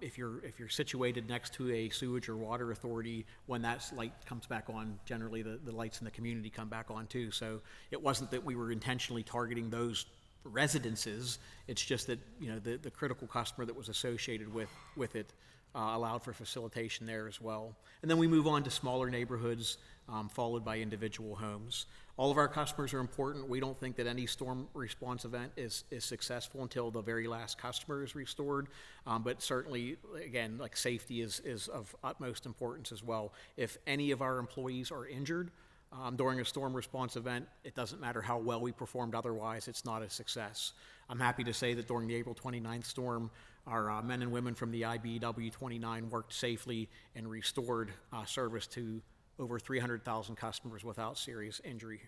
if you're situated next to a sewage or water authority, when that light comes back on, generally the lights in the community come back on too. So it wasn't that we were intentionally targeting those residences. It's just that the critical customer that was associated with it allowed for facilitation there as well. And then we move on to smaller neighborhoods, followed by individual homes. All of our customers are important. We don't think that any storm response event is successful until the very last customer is restored. But certainly, again, like safety is of utmost importance as well. If any of our employees are injured during a storm response event, it doesn't matter how well we performed otherwise, it's not a success. I'm happy to say that during the April 29th storm, our men and women from the IBEW 29 worked safely and restored service to over 300,000 customers without serious injury.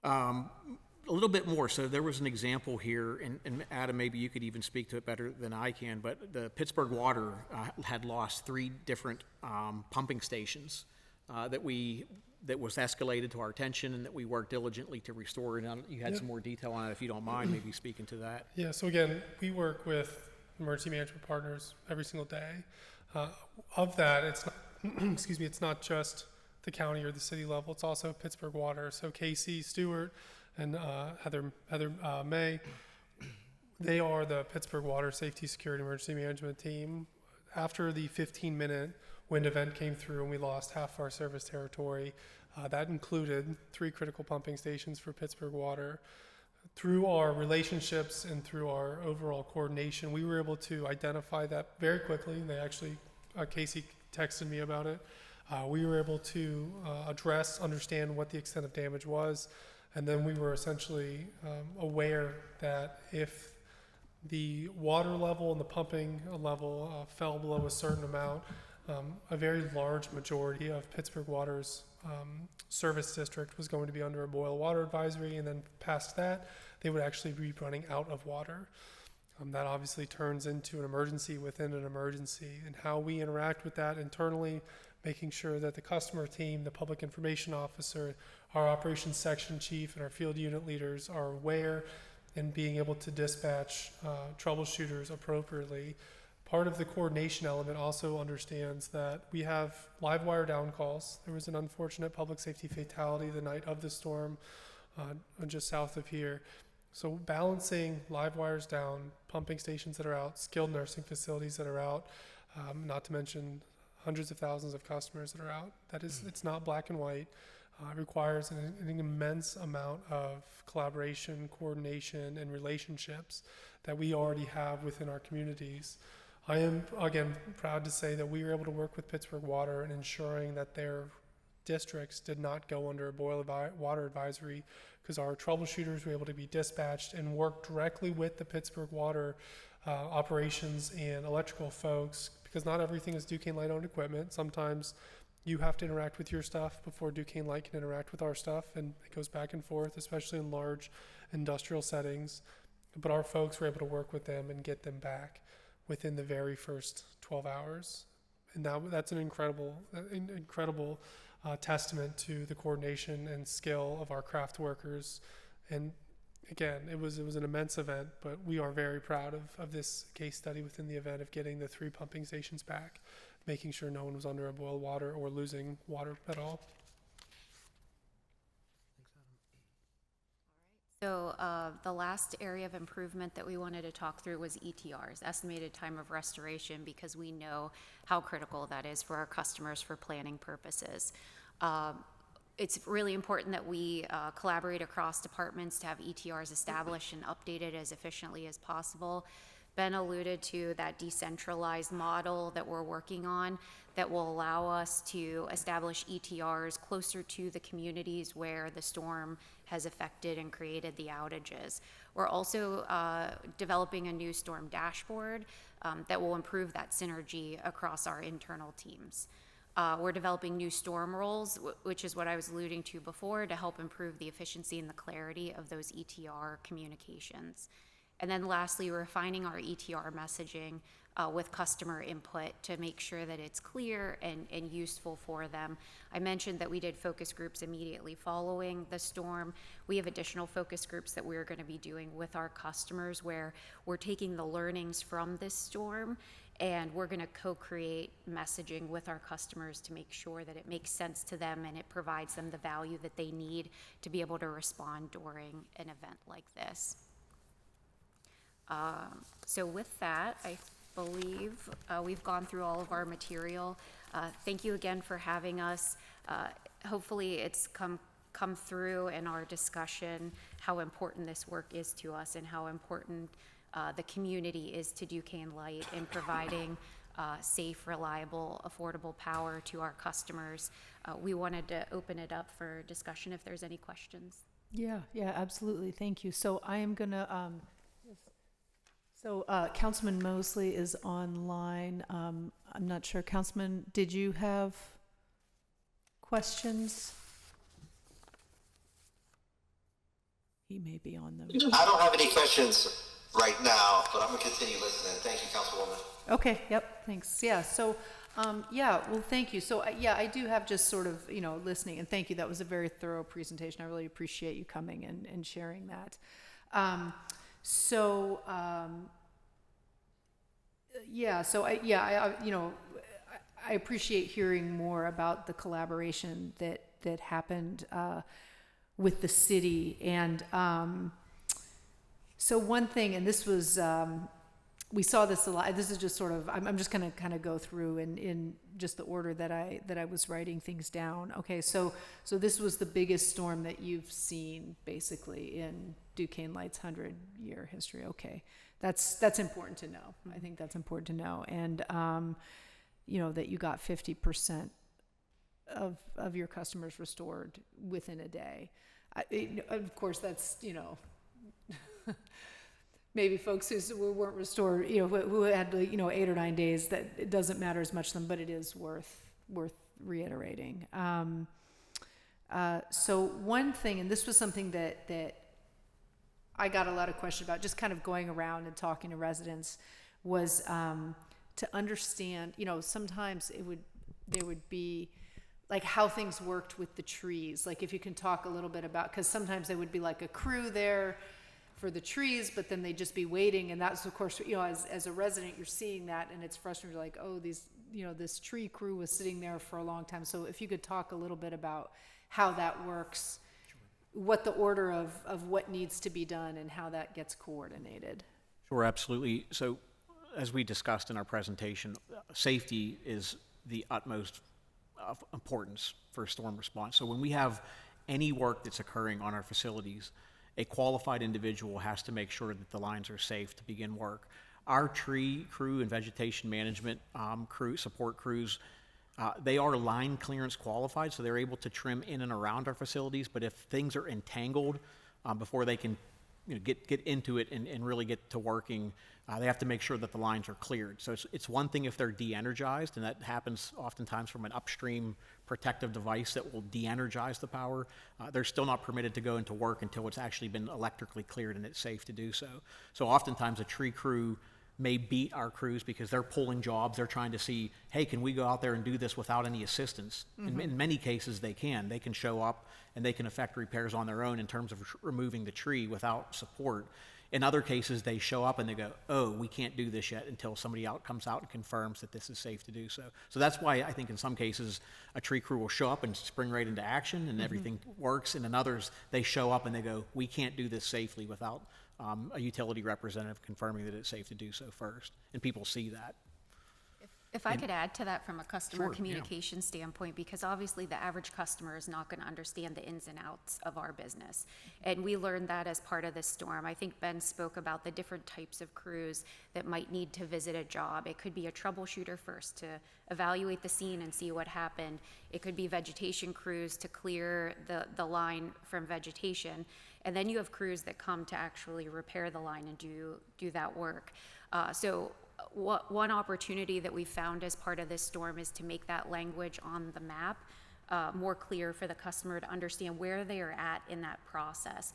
A little bit more. So there was an example here, and Adam, maybe you could even speak to it better than I can, but the Pittsburgh Water had lost 3 different pumping stations that was escalated to our attention and that we worked diligently to restore. And you had some more detail on it, if you don't mind, maybe speaking to that. Yeah, so again, we work with emergency management partners every single day. Of that, it's not, excuse me, it's not just the county or the city level, it's also Pittsburgh Water. So Casey Stewart and Heather May, they are the Pittsburgh Water Safety Security Emergency Management team. After the 15-minute wind event came through and we lost half our service territory, that included 3 critical pumping stations for Pittsburgh Water. Through our relationships and through our overall coordination, we were able to identify that very quickly. They actually, Casey texted me about it. We were able to understand what the extent of damage was, and then we were essentially aware that if the water level and the pumping level fell below a certain amount, a very large majority of Pittsburgh Water's service district was going to be under a boil water advisory, and then past that, they would actually be running out of water. That obviously turns into an emergency within an emergency, and how we interact with that internally, making sure that the customer team, the public information officer, our operations section chief, and our field unit leaders are aware and being able to dispatch troubleshooters appropriately. Part of the coordination element also understands that we have live wire down calls. There was an unfortunate public safety fatality the night of the storm just south of here. So balancing live wires down, pumping stations that are out, skilled nursing facilities that are out, not to mention hundreds of thousands of customers that are out. It's not black and white. It requires an immense amount of collaboration, coordination, and relationships that we already have within our communities. I am, again, proud to say that we were able to work with Pittsburgh Water in ensuring that their districts did not go under a boil water advisory, because our troubleshooters were able to be dispatched and work directly with the Pittsburgh Water operations and electrical folks, because not everything is Duquesne Light owned equipment. Sometimes you have to interact with your stuff before Duquesne Light can interact with our stuff, and it goes back and forth, especially in large industrial settings. But our folks were able to work with them and get them back within the very first 12 hours. And that's an incredible testament to the coordination and skill of our craft workers. And again, it was an immense event, but we are very proud of this case study within the event of getting the 3 pumping stations back, making sure no one was under a boil water or losing water at all. So the last area of improvement that we wanted to talk through was ETRs, estimated time of restoration, because we know how critical that is for our customers for planning purposes. It's really important that we collaborate across departments to have ETRs established and updated as efficiently as possible. Ben alluded to that decentralized model that we're working on that will allow us to establish ETRs closer to the communities where the storm has affected and created the outages. We're also developing a new storm dashboard that will improve that synergy across our internal teams. We're developing new storm rules, which is what I was alluding to before, to help improve the efficiency and the clarity of those ETR communications. And then lastly, refining our ETR messaging with customer input to make sure that it's clear and useful for them. I mentioned that we did focus groups immediately following the storm. We have additional focus groups that we're going to be doing with our customers where we're taking the learnings from this storm and we're going to co-create messaging with our customers to make sure that it makes sense to them and it provides them the value that they need to be able to respond during an event like this. So with that, I believe we've gone through all of our material. Thank you again for having us. Hopefully it's come through in our discussion how important this work is to us and how important the community is to Duquesne Light in providing safe, reliable, affordable power to our customers. We wanted to open it up for discussion if there's any questions. Yeah, absolutely. Thank you. So I am gonna, Councilman Mosley is online. I'm not sure. Councilman, did you have questions? He may be on them. I don't have any questions right now, but I'm going to continue listening. Thank you, Councilwoman. Okay, yep, thanks. Yeah, so, well, thank you. So, I do have just sort of, listening, and thank you. That was a very thorough presentation. I really appreciate you coming and sharing that. I appreciate hearing more about the collaboration that happened with the city. And so one thing, and this was, we saw this a lot. This is just sort of, I'm just going to kind of go through in just the order that I was writing things down. Okay, so this was the biggest storm that you've seen basically in Duquesne Light's 100-year history. Okay, that's important to know. I think that's important to know, and that you got 50% of your customers restored within a day. Of course, that's maybe folks who weren't restored, who had 8 or 9 days, that it doesn't matter as much to them, but it is worth reiterating. So one thing, and this was something that I got a lot of questions about, just kind of going around and talking to residents, was to understand, sometimes there would be like how things worked with the trees. Like if you can talk a little bit about, because sometimes there would be like a crew there for the trees, but then they'd just be waiting. And that's, of course, as a resident, you're seeing that and it's frustrating. You're like, oh, this tree crew was sitting there for a long time. So if you could talk a little bit about how that works, sure, what the order of what needs to be done and how that gets coordinated. Sure, absolutely. So as we discussed in our presentation, safety is the utmost of importance for storm response. So when we have any work that's occurring on our facilities, a qualified individual has to make sure that the lines are safe to begin work. Our tree crew and vegetation management support crews, they are line clearance qualified, so they're able to trim in and around our facilities, but if things are entangled before they can get into it and really get to working, they have to make sure that the lines are cleared. So it's one thing if they're de-energized, and that happens oftentimes from an upstream protective device that will de-energize the power. They're still not permitted to go into work until it's actually been electrically cleared and it's safe to do so. So oftentimes a tree crew may beat our crews because they're pulling jobs. They're trying to see, hey, can we go out there and do this without any assistance? Mm-hmm. In many cases, they can. They can show up and they can effect repairs on their own in terms of removing the tree without support. In other cases, they show up and they go, oh, we can't do this yet until somebody comes out and confirms that this is safe to do so. So that's why I think in some cases a tree crew will show up and spring right into action and everything works. And in others, they show up and they go, we can't do this safely without a utility representative confirming that it's safe to do so first. And people see that. If I could add to that from a customer Sure, communication standpoint, because obviously the average customer is not going to understand the ins and outs of our business. And we learned that as part of this storm. I think Ben spoke about the different types of crews that might need to visit a job. It could be a troubleshooter first to evaluate the scene and see what happened. It could be vegetation crews to clear the line from vegetation. And then you have crews that come to actually repair the line and do that work. So one opportunity that we found as part of this storm is to make that language on the map more clear for the customer to understand where they are at in that process.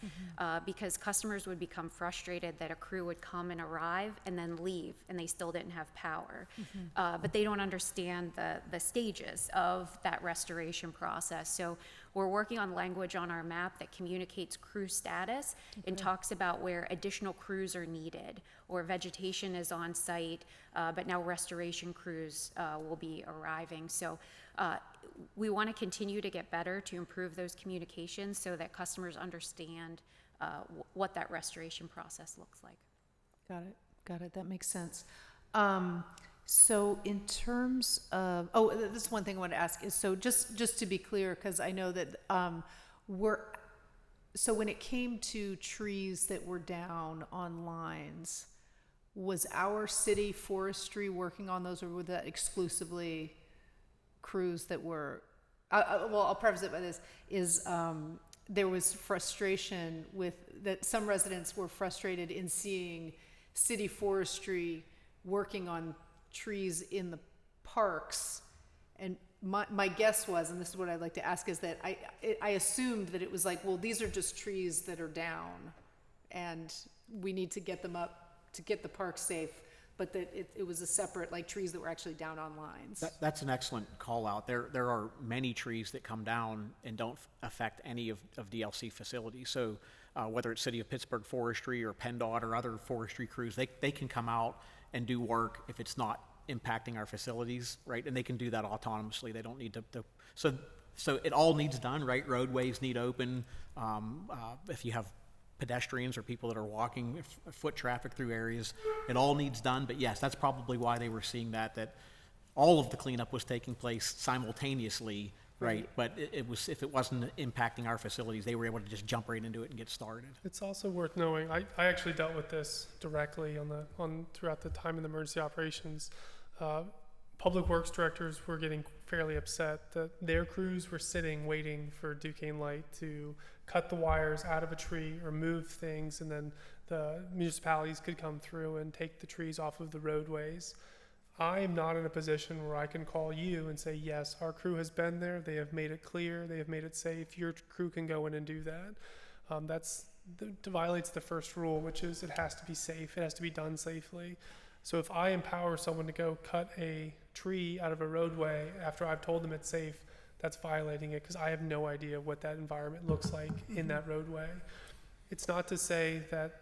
Because customers would become frustrated that a crew would come and arrive and then leave and they still didn't have power. But they don't understand the stages of that restoration process. So we're working on language on our map that communicates crew status and talks about where additional crews are needed or vegetation is on site, but now restoration crews will be arriving. So we want to continue to get better to improve those communications so that customers understand what that restoration process looks like. Got it, that makes sense. So in terms of, this is one thing I want to ask is, so just to be clear, because I know that so when it came to trees that were down on lines, was our city forestry working on those, or were that exclusively crews that were, well, I'll preface it by this, there was frustration that some residents were frustrated in seeing city forestry working on trees in the parks. And my guess was, and this is what I'd like to ask, is that I assumed that it was like, well, these are just trees that are down and we need to get them up to get the park safe, but that it was a separate, like, trees that were actually down on lines. That's an excellent call out. There are many trees that come down and don't affect any of DLC facilities. So whether it's City of Pittsburgh Forestry or PennDOT or other forestry crews, they can come out and do work if it's not impacting our facilities, right? And they can do that autonomously. They don't need to so it all needs done, right? Roadways need open. If you have pedestrians or people that are walking, foot traffic through areas, it all needs done. But yes, that's probably why they were seeing that all of the cleanup was taking place simultaneously, right? But it was, if it wasn't impacting our facilities, they were able to just jump right into it and get started. It's also worth knowing, I actually dealt with this directly throughout the time in the emergency operations. Public works directors were getting fairly upset that their crews were sitting waiting for Duquesne Light to cut the wires out of a tree or move things, and then the municipalities could come through and take the trees off of the roadways. I am not in a position where I can call you and say, yes, our crew has been there, they have made it clear, they have made it safe, your crew can go in and do that. That violates the first rule, which is it has to be safe, it has to be done safely. So if I empower someone to go cut a tree out of a roadway after I've told them it's safe, that's violating it, because I have no idea what that environment looks like in that roadway. It's not to say that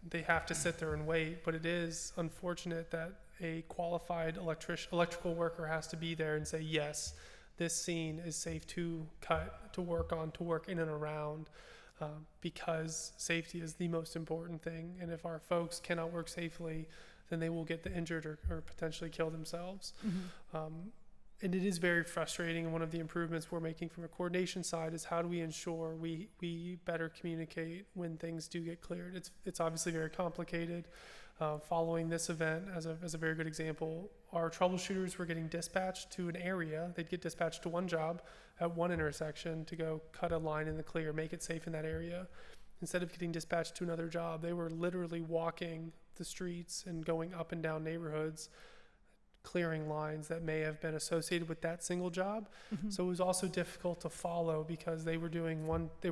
they have to sit there and wait, but it is unfortunate that a qualified electrical worker has to be there and say, yes, this scene is safe to cut, to work on, to work in and around, because safety is the most important thing. And if our folks cannot work safely, then they will get injured or potentially kill themselves. And it is very frustrating. And one of the improvements we're making from a coordination side is how do we ensure we better communicate when things do get cleared. It's obviously very complicated. Following this event, as a very good example, our troubleshooters were getting dispatched to an area. They'd get dispatched to one job at one intersection to go cut a line in the clear, make it safe in that area. Instead of getting dispatched to another job, they were literally walking the streets and going up and down neighborhoods, clearing lines that may have been associated with that single job. So it was also difficult to follow because they were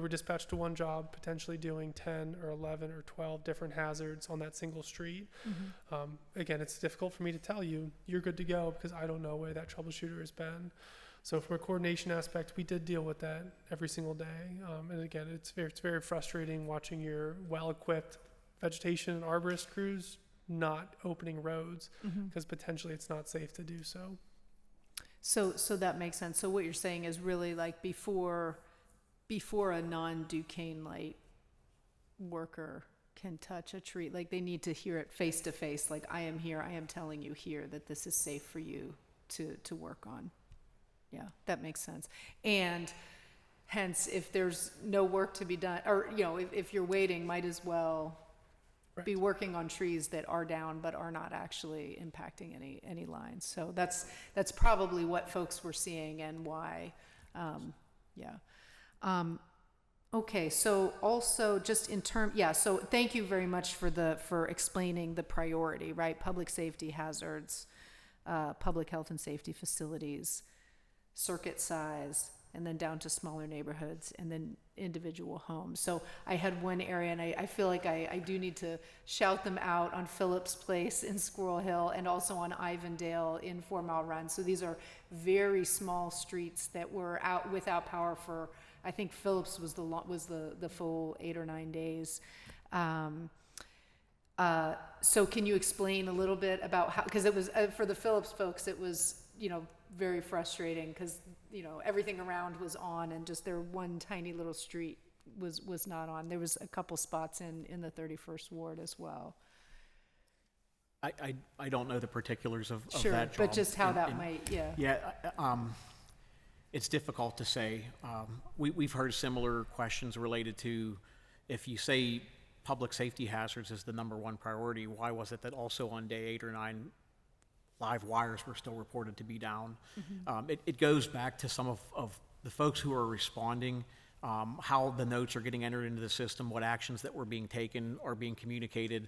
dispatched to one job, potentially doing 10 or 11 or 12 different hazards on that single street. Again, it's difficult for me to tell you, you're good to go, because I don't know where that troubleshooter has been. So from a coordination aspect, we did deal with that every single day. And again, it's very frustrating watching your well-equipped vegetation and arborist crews not opening roads because potentially it's not safe to do so. So that makes sense. So what you're saying is really like before a non-Duquesne Light worker can touch a tree, like they need to hear it face to face, like I am here, I am telling you here that this is safe for you to work on. Yeah, that makes sense. And hence, if there's no work to be done, or if you're waiting, might as well be working on trees that are down but are not actually impacting any lines. So that's probably what folks were seeing and why. Okay, so also just in term, yeah, so thank you very much for explaining the priority, right? Public safety hazards, public health and safety facilities, circuit size, and then down to smaller neighborhoods, and then individual homes. So I had one area, and I feel like I do need to shout them out on Phillips Place in Squirrel Hill, and also on Ivandale in 4 Mile Run. So these are very small streets that were out without power for, I think Phillips was the full 8 or 9 days. So can you explain a little bit about how, because it was, for the Phillips folks, it was, very frustrating because, everything around was on and just their one tiny little street was not on. There was a couple spots in the 31st Ward as well. I don't know the particulars of Sure, that job. but just how that might, yeah. Yeah, it's difficult to say. We've heard similar questions related to, if you say public safety hazards is the number one priority, why was it that also on day 8 or 9, live wires were still reported to be down? It goes back to some of the folks who are responding, how the notes are getting entered into the system, what actions that were being taken are being communicated.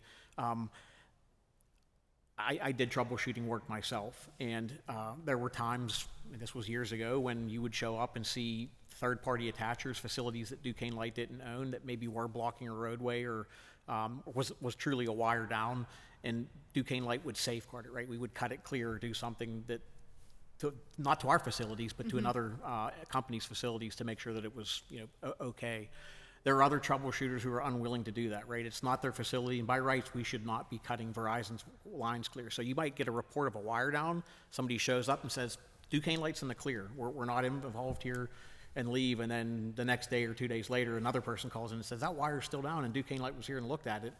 I did troubleshooting work myself, and there were times, and this was years ago, when you would show up and see third-party attachers, facilities that Duquesne Light didn't own, that maybe were blocking a roadway or was truly a wire down, and Duquesne Light would safeguard it, right? We would cut it clear or do something that, not to our facilities, but to another company's facilities to make sure that it was, okay. There are other troubleshooters who are unwilling to do that, right? It's not their facility, and by rights, we should not be cutting Verizon's lines clear. So you might get a report of a wire down, somebody shows up and says, Duquesne Light's in the clear, we're not involved here, and leave, and then the next day or 2 days later, another person calls in and says, that wire's still down, and Duquesne Light was here and looked at it.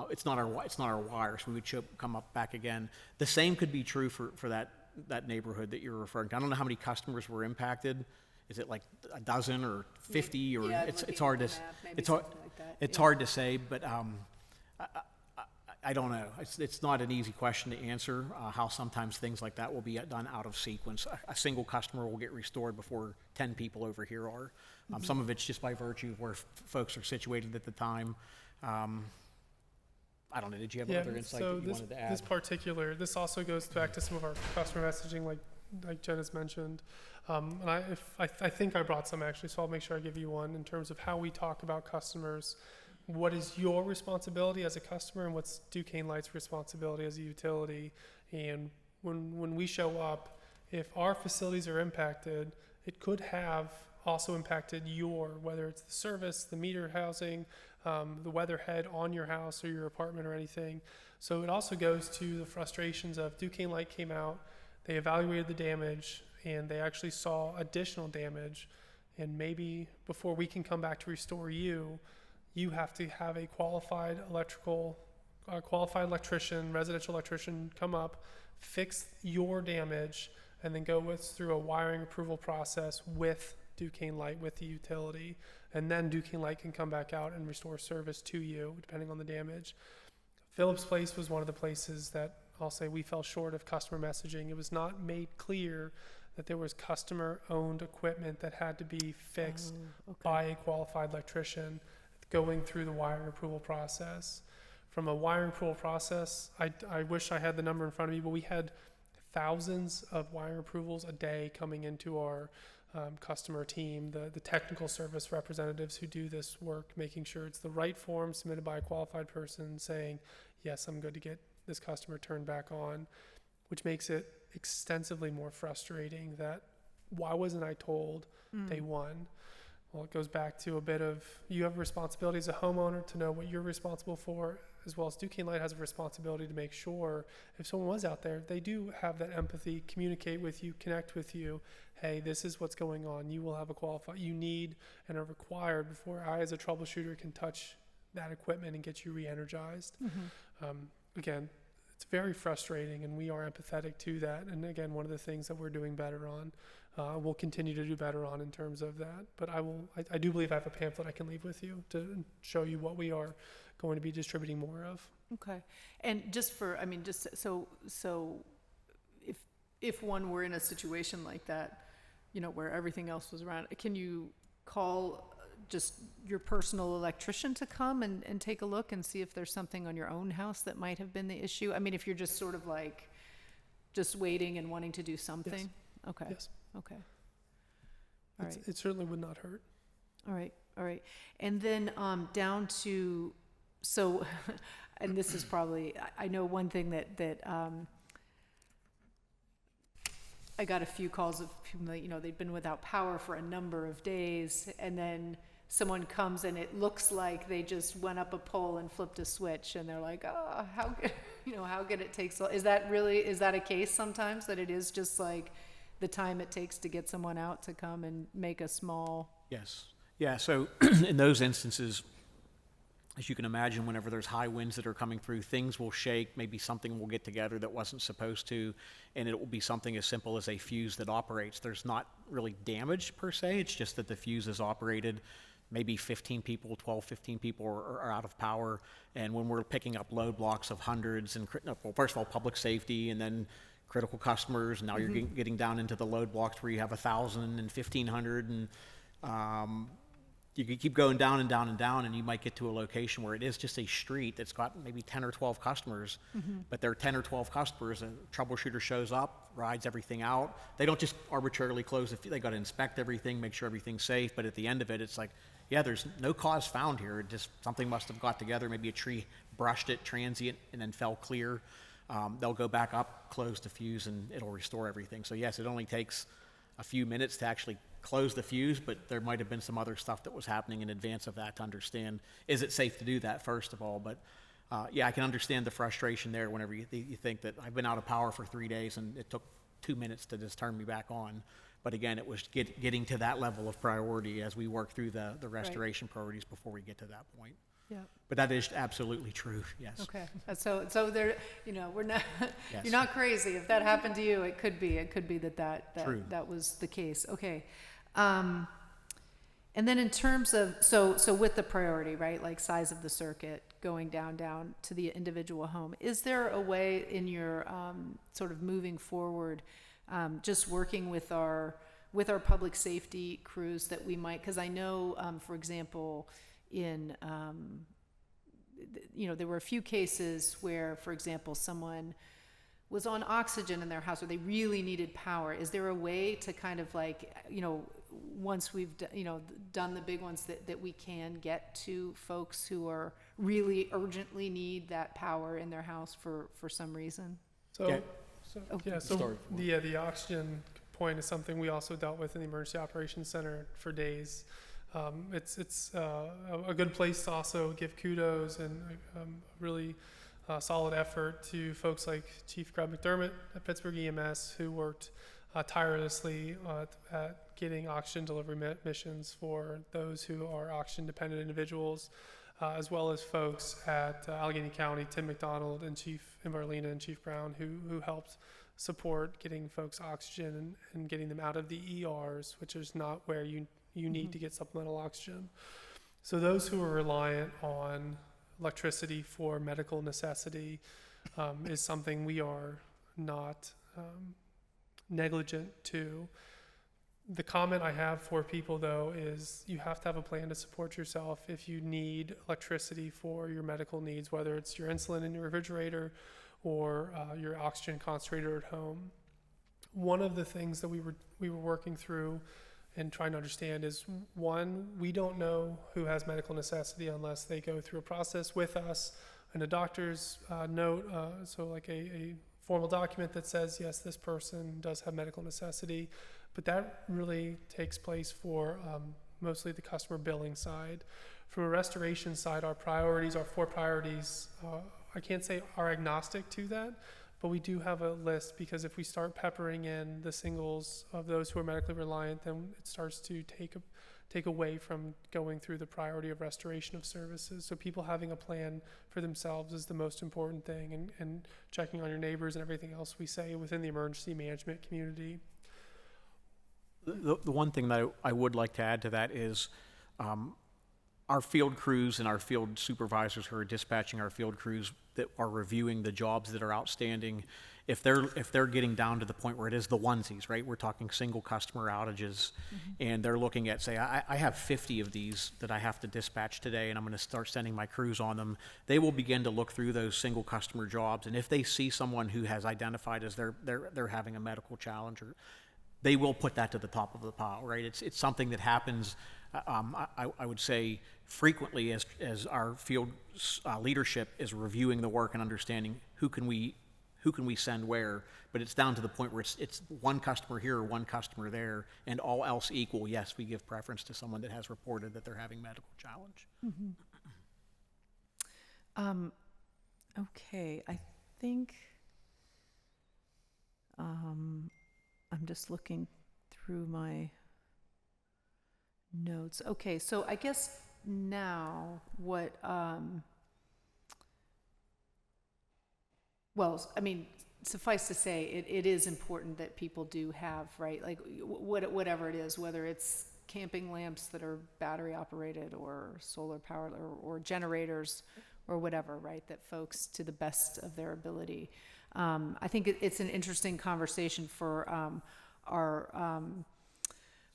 It's not our wire, so we would come up back again. The same could be true for that neighborhood that you're referring to. I don't know how many customers were impacted. Is it like a dozen or 50, or Yeah, it's hard to it's hard, like that. it's hard to say, but I don't know. It's not an easy question to answer. How sometimes things like that will be done out of sequence. A single customer will get restored before 10 people over here are. Some of it's just by virtue of where folks are situated at the time. I don't know. Did you have other insight that you wanted to add? This also goes back to some of our customer messaging, like Jen has mentioned. And I think I brought some actually, so I'll make sure I give you one in terms of how we talk about customers. What is your responsibility as a customer, and what's Duquesne Light's responsibility as a utility? And when we show up, if our facilities are impacted, it could have also impacted whether it's the service, the meter housing, the weatherhead on your house or your apartment or anything. So it also goes to the frustrations of Duquesne Light came out, they evaluated the damage, and they actually saw additional damage. And maybe before we can come back to restore you have to have a qualified electrician, residential electrician come up, fix your damage, and then go through a wiring approval process with Duquesne Light, with the utility. And then Duquesne Light can come back out and restore service to you, depending on the damage. Phillips Place was one of the places that I'll say we fell short of customer messaging. It was not made clear that there was customer-owned equipment that had to be fixed by a qualified electrician going through the wiring approval process. From a wiring approval process, I wish I had the number in front of me, but we had thousands of wiring approvals a day coming into our customer team, the technical service representatives who do this work, making sure it's the right form submitted by a qualified person saying, yes, I'm good to get this customer turned back on, which makes it extensively more frustrating that why wasn't I told day one? Well, it goes back to a bit of you have a responsibility as a homeowner to know what you're responsible for, as well as Duquesne Light has a responsibility to make sure if someone was out there, they do have that empathy, communicate with you, connect with you. Hey, this is what's going on. You will have you need and are required before I as a troubleshooter can touch that equipment and get you re-energized. Again, it's very frustrating, and we are empathetic to that. And again, one of the things that we're doing better on, we'll continue to do better on in terms of that. But I do believe I have a pamphlet I can leave with you to show you what we are going to be distributing more of. Okay. And so if one were in a situation like that, where everything else was around, can you call just your personal electrician to come and take a look and see if there's something on your own house that might have been the issue? I mean, if you're just sort of like, just waiting and wanting to do something? Okay. Yes. Okay. All right. It certainly would not hurt. All right, all right. And then down to, so, and this is probably, I know one thing that I got a few calls of people that, they'd been without power for a number of days, and then someone comes and it looks like they just went up a pole and flipped a switch, and they're like, oh, how could, how could it take so, is that a case sometimes, that it is just like the time it takes to get someone out to come and make a small... Yes. Yeah, so in those instances, as you can imagine, whenever there's high winds that are coming through, things will shake, maybe something will get together that wasn't supposed to, and it will be something as simple as a fuse that operates. There's not really damage per se, it's just that the fuse is operated. Maybe 15 people, 12, 15 people are out of power, and when we're picking up load blocks of hundreds, and well, first of all, public safety, and then critical customers, and now you're getting down into the load blocks where you have 1,000 and 1,500, and you could keep going down and down and down, and you might get to a location where it is just a street that's got maybe 10 or 12 customers, but there are 10 or 12 customers, and a troubleshooter shows up, rides everything out. They don't just arbitrarily close they got to inspect everything, make sure everything's safe, but at the end of it, it's like, yeah, there's no cause found here. It just something must have got together. Maybe a tree brushed it transient and then fell clear. They'll go back up, close the fuse, and it'll restore everything. So yes, it only takes a few minutes to actually close the fuse, but there might have been some other stuff that was happening in advance of that to understand, is it safe to do that, first of all? But yeah, I can understand the frustration there whenever you think that I've been out of power for 3 days and it took 2 minutes to just turn me back on. But again, it was getting to that level of priority as we work through the restoration priorities before we get to that point. Yeah. But that is absolutely true, yes. Okay. So there, we're not, Yes. you're not crazy. If that happened to you, it could be that True. that was the case. Okay. And then in terms of, so with the priority, right, like size of the circuit, going down to the individual home, is there a way in your sort of moving forward, just working with our public safety crews that we might, because I know, for example, in there were a few cases where, for example, someone was on oxygen in their house or they really needed power. Is there a way to kind of like, once we've done the big ones, that we can get to folks who are really urgently need that power in their house for some reason? So Sorry. the oxygen point is something we also dealt with in the Emergency Operations Center for days. It's a good place to also give kudos and really solid effort to folks like Chief Greg McDermott at Pittsburgh EMS, who worked tirelessly at getting oxygen delivery missions for those who are oxygen-dependent individuals, as well as folks at Allegheny County, Tim McDonald and Marlena and Chief Brown, who helped support getting folks oxygen and getting them out of the ERs, which is not where you need to get supplemental oxygen. So those who are reliant on electricity for medical necessity is something we are not negligent to. The comment I have for people, though, is you have to have a plan to support yourself if you need electricity for your medical needs, whether it's your insulin in your refrigerator or your oxygen concentrator at home. One of the things that we were working through and trying to understand is, one, we don't know who has medical necessity unless they go through a process with us and a doctor's note, so like a formal document that says, yes, this person does have medical necessity, but that really takes place for mostly the customer billing side. From a restoration side, our four priorities, I can't say are agnostic to that, but we do have a list, because if we start peppering in the singles of those who are medically reliant, then it starts to take away from going through the priority of restoration of services. So people having a plan for themselves is the most important thing, and checking on your neighbors and everything else we say within the emergency management community. The one thing that I would like to add to that is our field crews and our field supervisors who are dispatching our field crews that are reviewing the jobs that are outstanding, if they're getting down to the point where it is the onesies, right? We're talking single customer outages, and they're looking at, say, I have 50 of these that I have to dispatch today, and I'm going to start sending my crews on them. They will begin to look through those single customer jobs, and if they see someone who has identified as they're having a medical challenge, or they will put that to the top of the pile, right? It's something that happens. I would say frequently as our field leadership is reviewing the work and understanding who can we send where, but it's down to the point where it's one customer here or one customer there, and all else equal, yes, we give preference to someone that has reported that they're having medical challenge. Okay, I think I'm just looking through my notes. Okay, so I guess now what well, I mean, suffice to say, it is important that people do have, right, like whatever it is, whether it's camping lamps that are battery operated or solar powered or generators or whatever, right, that folks, to the best of their ability. I think it's an interesting conversation for our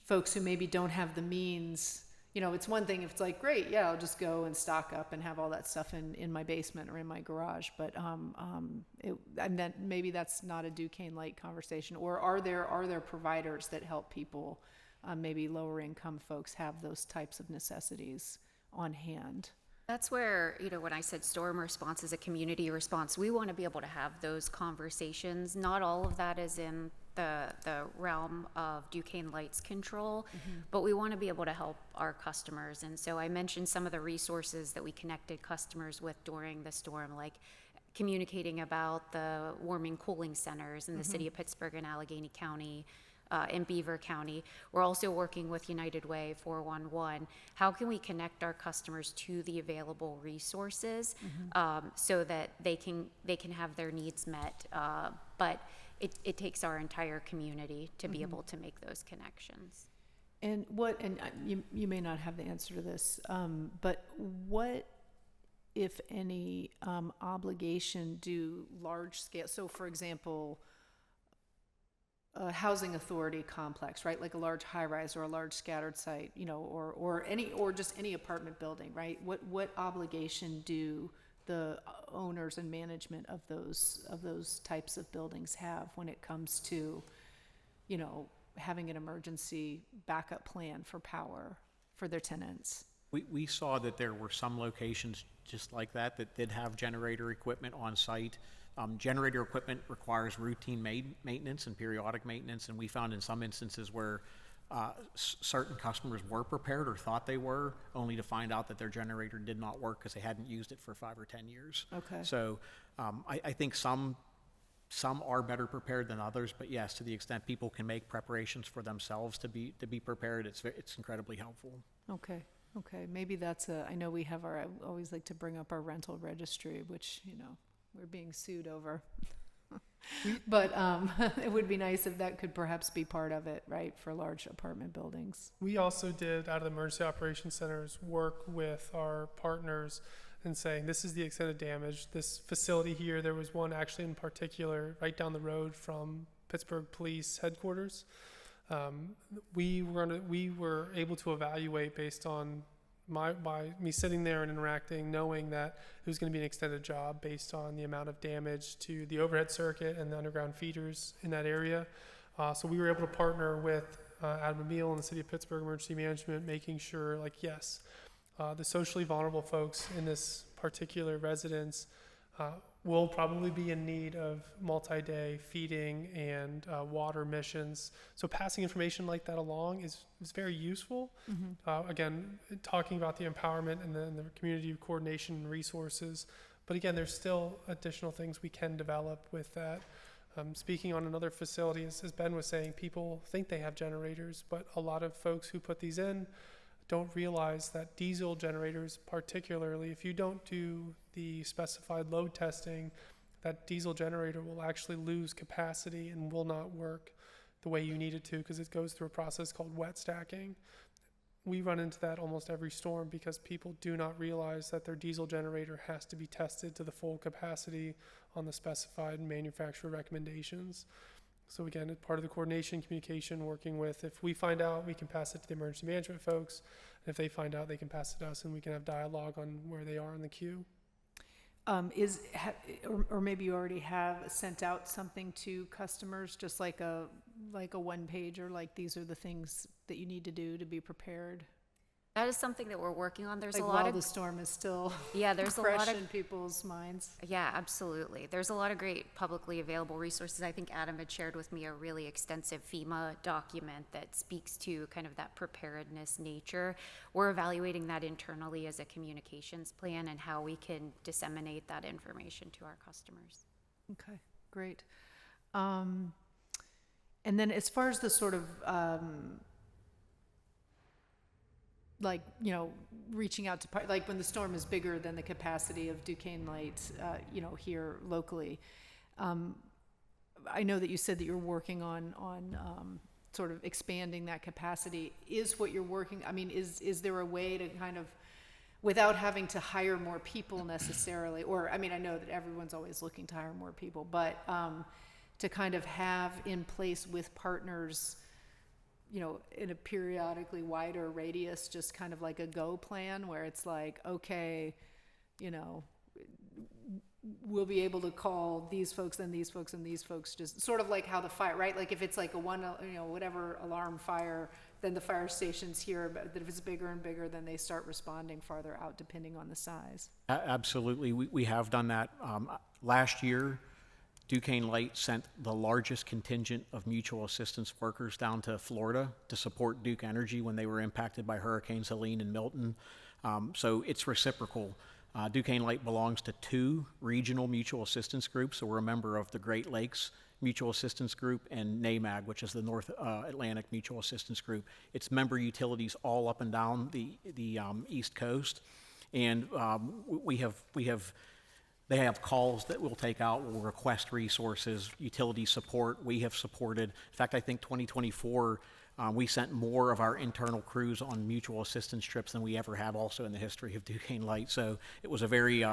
folks who maybe don't have the means. You know, it's one thing if it's like, great, yeah, I'll just go and stock up and have all that stuff in my basement or in my garage. But and then maybe that's not a Duquesne Light conversation. Or are there providers that help people, maybe lower income folks, have those types of necessities on hand? That's where, when I said storm response is a community response, we want to be able to have those conversations. Not all of that is in the realm of Duquesne Light's control, but we want to be able to help our customers. And so I mentioned some of the resources that we connected customers with during the storm, like communicating about the warming cooling centers in the city of Pittsburgh and Allegheny County, in Beaver County. We're also working with United Way 411. How can we connect our customers to the available resources so that they can have their needs met? But it takes our entire community to be able to make those connections. And you may not have the answer to this, but what, if any, obligation do large scale, so for example, a housing authority complex, right? Like a large high-rise or a large scattered site, or just any apartment building, right? What obligation do the owners and management of those types of buildings have when it comes to, having an emergency backup plan for power for their tenants? We saw that there were some locations just like that did have generator equipment on site. Generator equipment requires routine maintenance and periodic maintenance, and we found in some instances where certain customers were prepared or thought they were, only to find out that their generator did not work because they hadn't used it for 5 or 10 years. Okay. So I think some are better prepared than others, but yes, to the extent people can make preparations for themselves to be prepared, it's incredibly helpful. Okay. Maybe that's I know we have I always like to bring up our rental registry, which, we're being sued over. But it would be nice if that could perhaps be part of it, right, for large apartment buildings. We also did, out of the emergency operations centers, work with our partners and saying, this is the extent of damage. This facility here, there was one actually in particular right down the road from Pittsburgh Police Headquarters. We were able to evaluate based on me sitting there and interacting, knowing that it was going to be an extended job based on the amount of damage to the overhead circuit and the underground feeders in that area. So we were able to partner with Adam Emile and the City of Pittsburgh Emergency Management, making sure, the socially vulnerable folks in this particular residence will probably be in need of multi-day feeding and water missions. So passing information like that along is very useful. Again, talking about the empowerment and the community coordination and resources. But again, there's still additional things we can develop with that. Speaking on another facility, as Ben was saying, people think they have generators, but a lot of folks who put these in don't realize that diesel generators, particularly, if you don't do the specified load testing, that diesel generator will actually lose capacity and will not work the way you need it to because it goes through a process called wet stacking. we run into that almost every storm because people do not realize that their diesel generator has to be tested to the full capacity on the specified manufacturer recommendations. So again, it's part of the coordination, communication, working with, if we find out, we can pass it to the emergency management folks. And if they find out, they can pass it to us, and we can have dialogue on where they are in the queue. Or maybe you already have sent out something to customers, just like a one pager, like these are the things that you need to do to be prepared. That is something that we're working on. There's Like a lot while of the storm is still there's a fresh lot of in people's minds. Yeah, absolutely. There's a lot of great publicly available resources. I think Adam had shared with me a really extensive FEMA document that speaks to kind of that preparedness nature. We're evaluating that internally as a communications plan and how we can disseminate that information to our customers. Okay, great. And then as far as the sort of like, you know, reaching out to, like when the storm is bigger than the capacity of Duquesne Light, you know, here locally. I know that you said that you're working on sort of expanding that capacity. Is what you're working, I mean, is there a way to kind of, without having to hire more people necessarily, or, I mean, I know that everyone's always looking to hire more people, but to kind of have in place with partners, you know, in a periodically wider radius, just kind of like a go plan where it's like, okay, you know, we'll be able to call these folks and these folks and these folks, just sort of like how the fire, right? Like if it's like a one, you know, whatever alarm fire, then the fire station's here, but if it's bigger and bigger, then they start responding farther out depending on the size. Absolutely. We have done that. Last year, Duquesne Light sent the largest contingent of mutual assistance workers down to Florida to support Duke Energy when they were impacted by Hurricanes Helene and Milton. So it's reciprocal. Duquesne Light belongs to 2 regional mutual assistance groups, so we're a member of the Great Lakes Mutual Assistance Group and NAMAG, which is the North Atlantic Mutual Assistance Group. It's member utilities all up and down the East Coast, and they have calls that we'll take out, we'll request resources, utility support. We have supported, in fact, I think 2024, we sent more of our internal crews on mutual assistance trips than we ever have also in the history of Duquesne Light. So it was a very,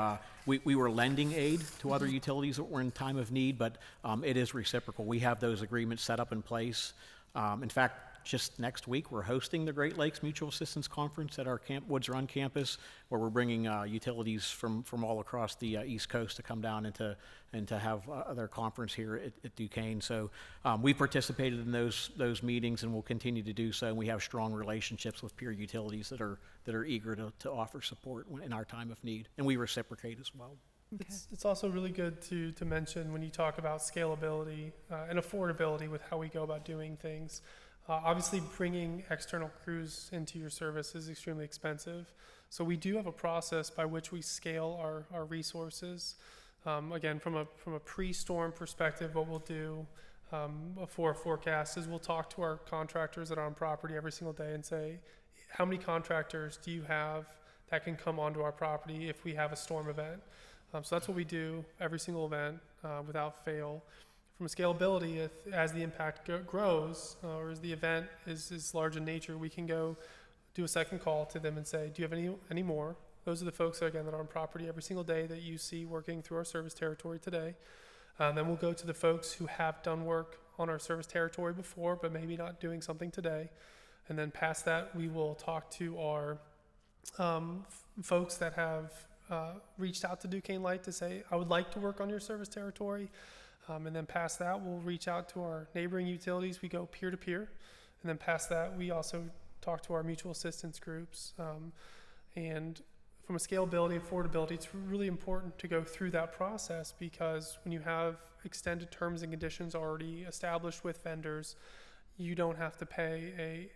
we were lending aid to other utilities that were in time of need, but it is reciprocal. We have those agreements set up in place. In fact, just next week, we're hosting the Great Lakes Mutual Assistance Conference at our Woods Run campus, where we're bringing utilities from all across the East Coast to come down and to have their conference here at Duquesne. So we participated in those meetings and will continue to do so. And we have strong relationships with peer utilities that are eager to offer support in our time of need, and we reciprocate as well. Okay. It's also really good to mention when you talk about scalability and affordability with how we go about doing things. Obviously, bringing external crews into your service is extremely expensive. So we do have a process by which we scale our resources. Again, from a pre-storm perspective, what we'll do for a forecast is we'll talk to our contractors that are on property every single day and say, how many contractors do you have that can come onto our property if we have a storm event? So that's what we do every single event without fail. From a scalability, as the impact grows, or as the event is large in nature, we can go do a second call to them and say, do you have any more? Those are the folks, again, that are on property every single day that you see working through our service territory today. Then we'll go to the folks who have done work on our service territory before, but maybe not doing something today. And then past that, we will talk to our folks that have reached out to Duquesne Light to say, I would like to work on your service territory. And then past that, we'll reach out to our neighboring utilities. We go peer-to-peer. And then past that, we also talk to our mutual assistance groups. And from a scalability, affordability, it's really important to go through that process, because when you have extended terms and conditions already established with vendors, you don't have to pay a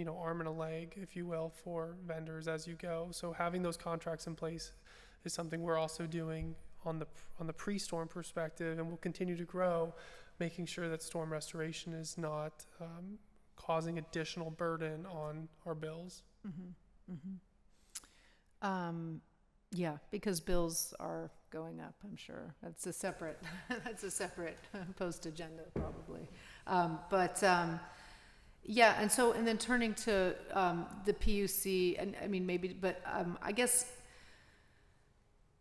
arm and a leg, if you will, for vendors as you go. So having those contracts in place is something we're also doing on the pre-storm perspective, and we'll continue to grow, making sure that storm restoration is not causing additional burden on our bills. Mm-hmm. Mm-hmm. Yeah, because bills are going up, I'm sure. That's a separate post agenda probably. Yeah, and then turning to the PUC, and I mean maybe, but I guess,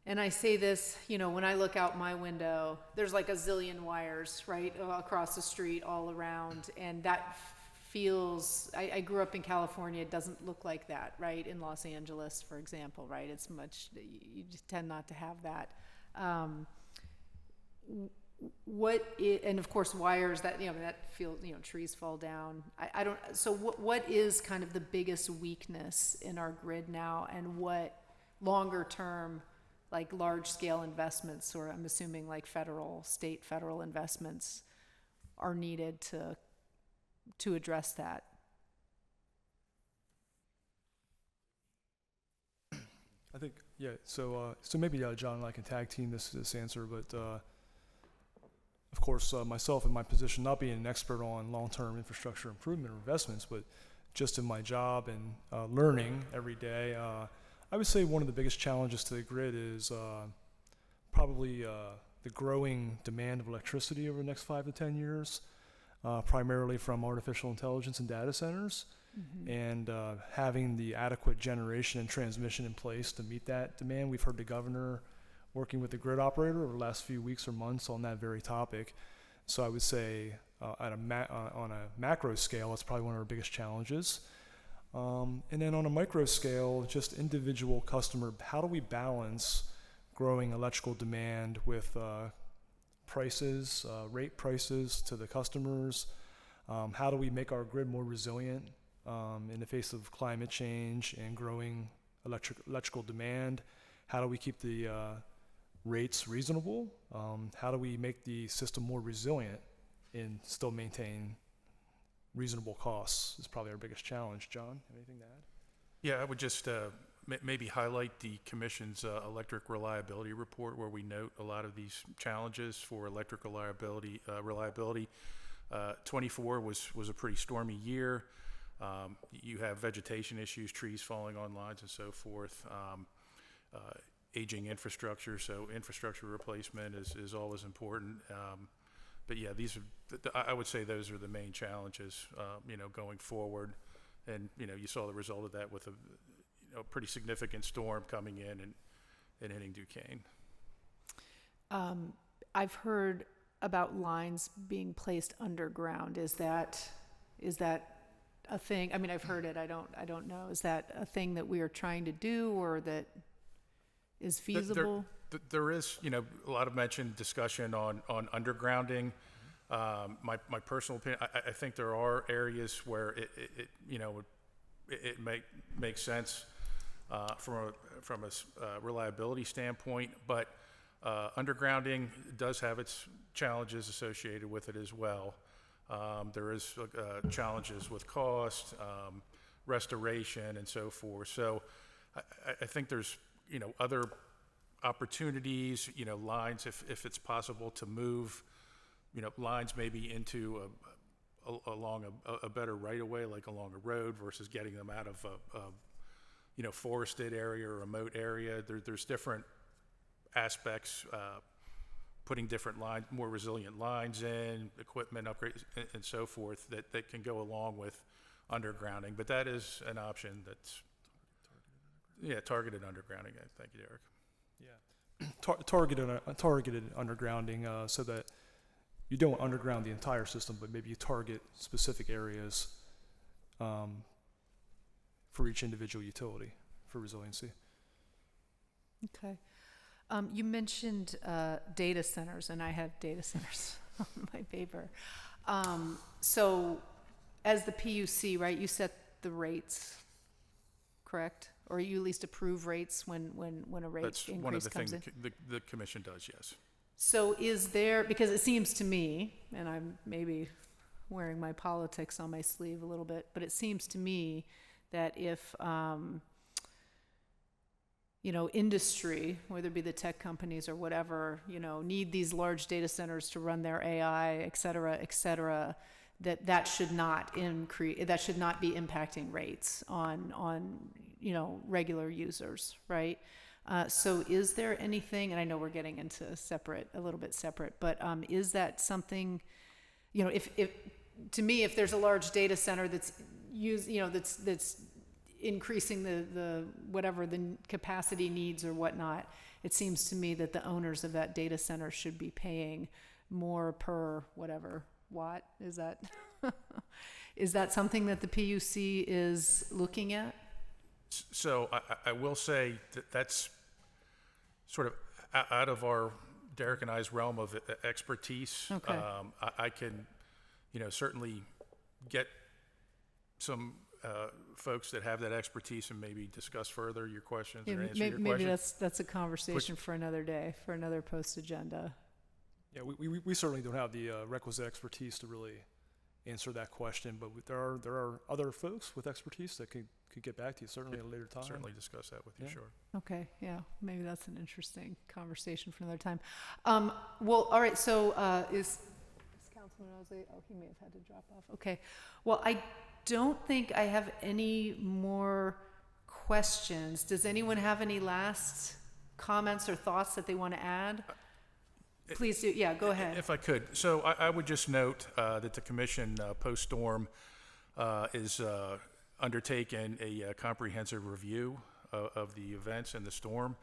and I say this, when I look out my window, there's like a zillion wires right across the street all around, and that feels. I grew up in California. It doesn't look like that, right? In Los Angeles, for example, right? It's much. You just tend not to have that. And of course wires that that feels trees fall down. I don't. So what is kind of the biggest weakness in our grid now, and what longer term, like large scale investments, or I'm assuming like state federal investments, are needed to address that? I think, yeah, so maybe John and I can tag team this answer, but of course, myself in my position, not being an expert on long-term infrastructure improvement or investments, but just in my job and learning every day, I would say one of the biggest challenges to the grid is probably the growing demand of electricity over the next 5 to 10 years, primarily from artificial intelligence and data centers, and having the adequate generation and transmission in place to meet that demand. We've heard the governor working with the grid operator over the last few weeks or months on that very topic. So I would say on a macro scale, it's probably one of our biggest challenges. And then on a micro scale, just individual customer, how do we balance growing electrical demand with prices, rate prices to the customers? How do we make our grid more resilient in the face of climate change and growing electrical demand? How do we keep the rates reasonable? How do we make the system more resilient and still maintain reasonable costs is probably our biggest challenge. John, anything to add? Yeah, I would just maybe highlight the Commission's electric reliability report, where we note a lot of these challenges for electric reliability. 24 was a pretty stormy year. You have vegetation issues, trees falling on lines and so forth. Aging infrastructure, so infrastructure replacement is always important. But yeah, these are, I would say those are the main challenges, going forward. And, you saw the result of that with a pretty significant storm coming in and hitting Duquesne. I've heard about lines being placed underground. Is that a thing? I mean, I've heard it. I don't know. Is that a thing that we are trying to do, or that is feasible? There is, a lot of discussion on undergrounding. My personal opinion, I think there are areas where it makes sense from a reliability standpoint, but undergrounding does have its challenges associated with it as well. There is challenges with cost, restoration, and so forth. So I think there's other opportunities, lines, if it's possible to move, lines maybe into along a better right-of-way, like along a road, versus getting them out of a forested area or remote area. There's different aspects, putting different lines, more resilient lines in, equipment upgrades, and so forth, that can go along with undergrounding. But that is an option that's targeted undergrounding. Thank you, Derek. Yeah, targeted undergrounding, so that you don't underground the entire system, but maybe you target specific areas for each individual utility for resiliency. Okay. You mentioned data centers, and I have data centers on my paper. So as the PUC, right, you set the rates, correct? Or you at least approve rates when a rate That's increase one of the comes things in? the Commission does, yes. So is there, because it seems to me, and I'm maybe wearing my politics on my sleeve a little bit, but it seems to me that if, industry, whether it be the tech companies or whatever, need these large data centers to run their AI, et cetera, that should not increase, that should not be impacting rates on regular users, right? So is there anything, and I know we're getting into a little bit separate, but is that something, if to me, if there's a large data center that's that's increasing the whatever the capacity needs or whatnot, it seems to me that the owners of that data center should be paying more per whatever watt. Is that is that something that the PUC is looking at? So I will say that that's sort of out of our, Derek and I's realm of expertise. Okay. I can, certainly get some folks that have that expertise and maybe discuss further your questions or answer your maybe questions. that's a conversation for another day, for another post agenda. Yeah, we certainly don't have the requisite expertise to really answer that question, but there are other folks with expertise that could get back to you certainly at a later time. Certainly discuss that with you, Yeah. sure. Okay, yeah, maybe that's an interesting conversation for another time. Well, all right, so is Councilman Osley, oh, he may have had to drop off. Okay, well, I don't think I have any more questions. Does anyone have any last comments or thoughts that they want to add? Please do, yeah, go ahead. If I could. So I would just note that the commission post-storm is undertaking a comprehensive review of the events and the storm.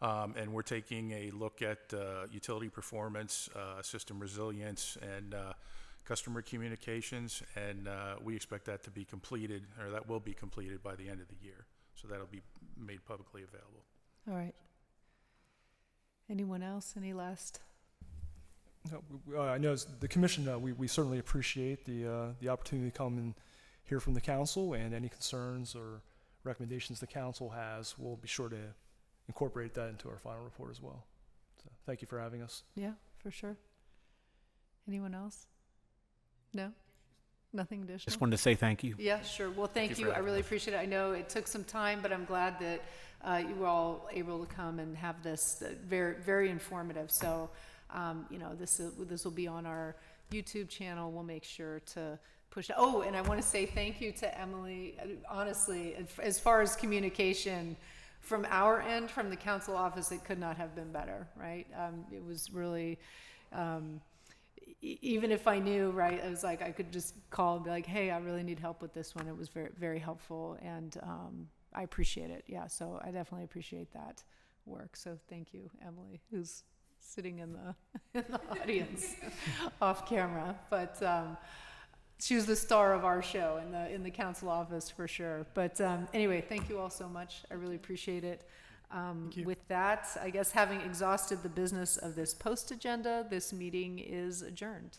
And we're taking a look at utility performance, system resilience, and customer communications. And we expect that to be completed, or that will be completed by the end of the year. So that'll be made publicly available. All right. Anyone else? Any last? No, I know as the commission, we certainly appreciate the opportunity to come and hear from the council, and any concerns or recommendations the council has, we'll be sure to incorporate that into our final report as well. So thank you for having us. Yeah, for sure. Anyone else? No? Nothing additional? Just wanted to say thank you. Yeah, sure. Well, thank you. I really appreciate it. I know it took some time, but I'm glad that you were all able to come and have this very, very informative. So, this will be on our YouTube channel. We'll make sure to push. Oh, and I want to say thank you to Emily. Honestly, as far as communication from our end, from the council office, it could not have been better, right? It was really, even if I knew, right, I was like, I could just call and be like, hey, I really need help with this one. It was very, very helpful, and I appreciate it. Yeah, so I definitely appreciate that work. So thank you, Emily, who's sitting in the audience off camera. But she was the star of our show in the council office for sure. But anyway, thank you all so much. I really appreciate it. With that, I guess having exhausted the business of this post agenda, this meeting is adjourned.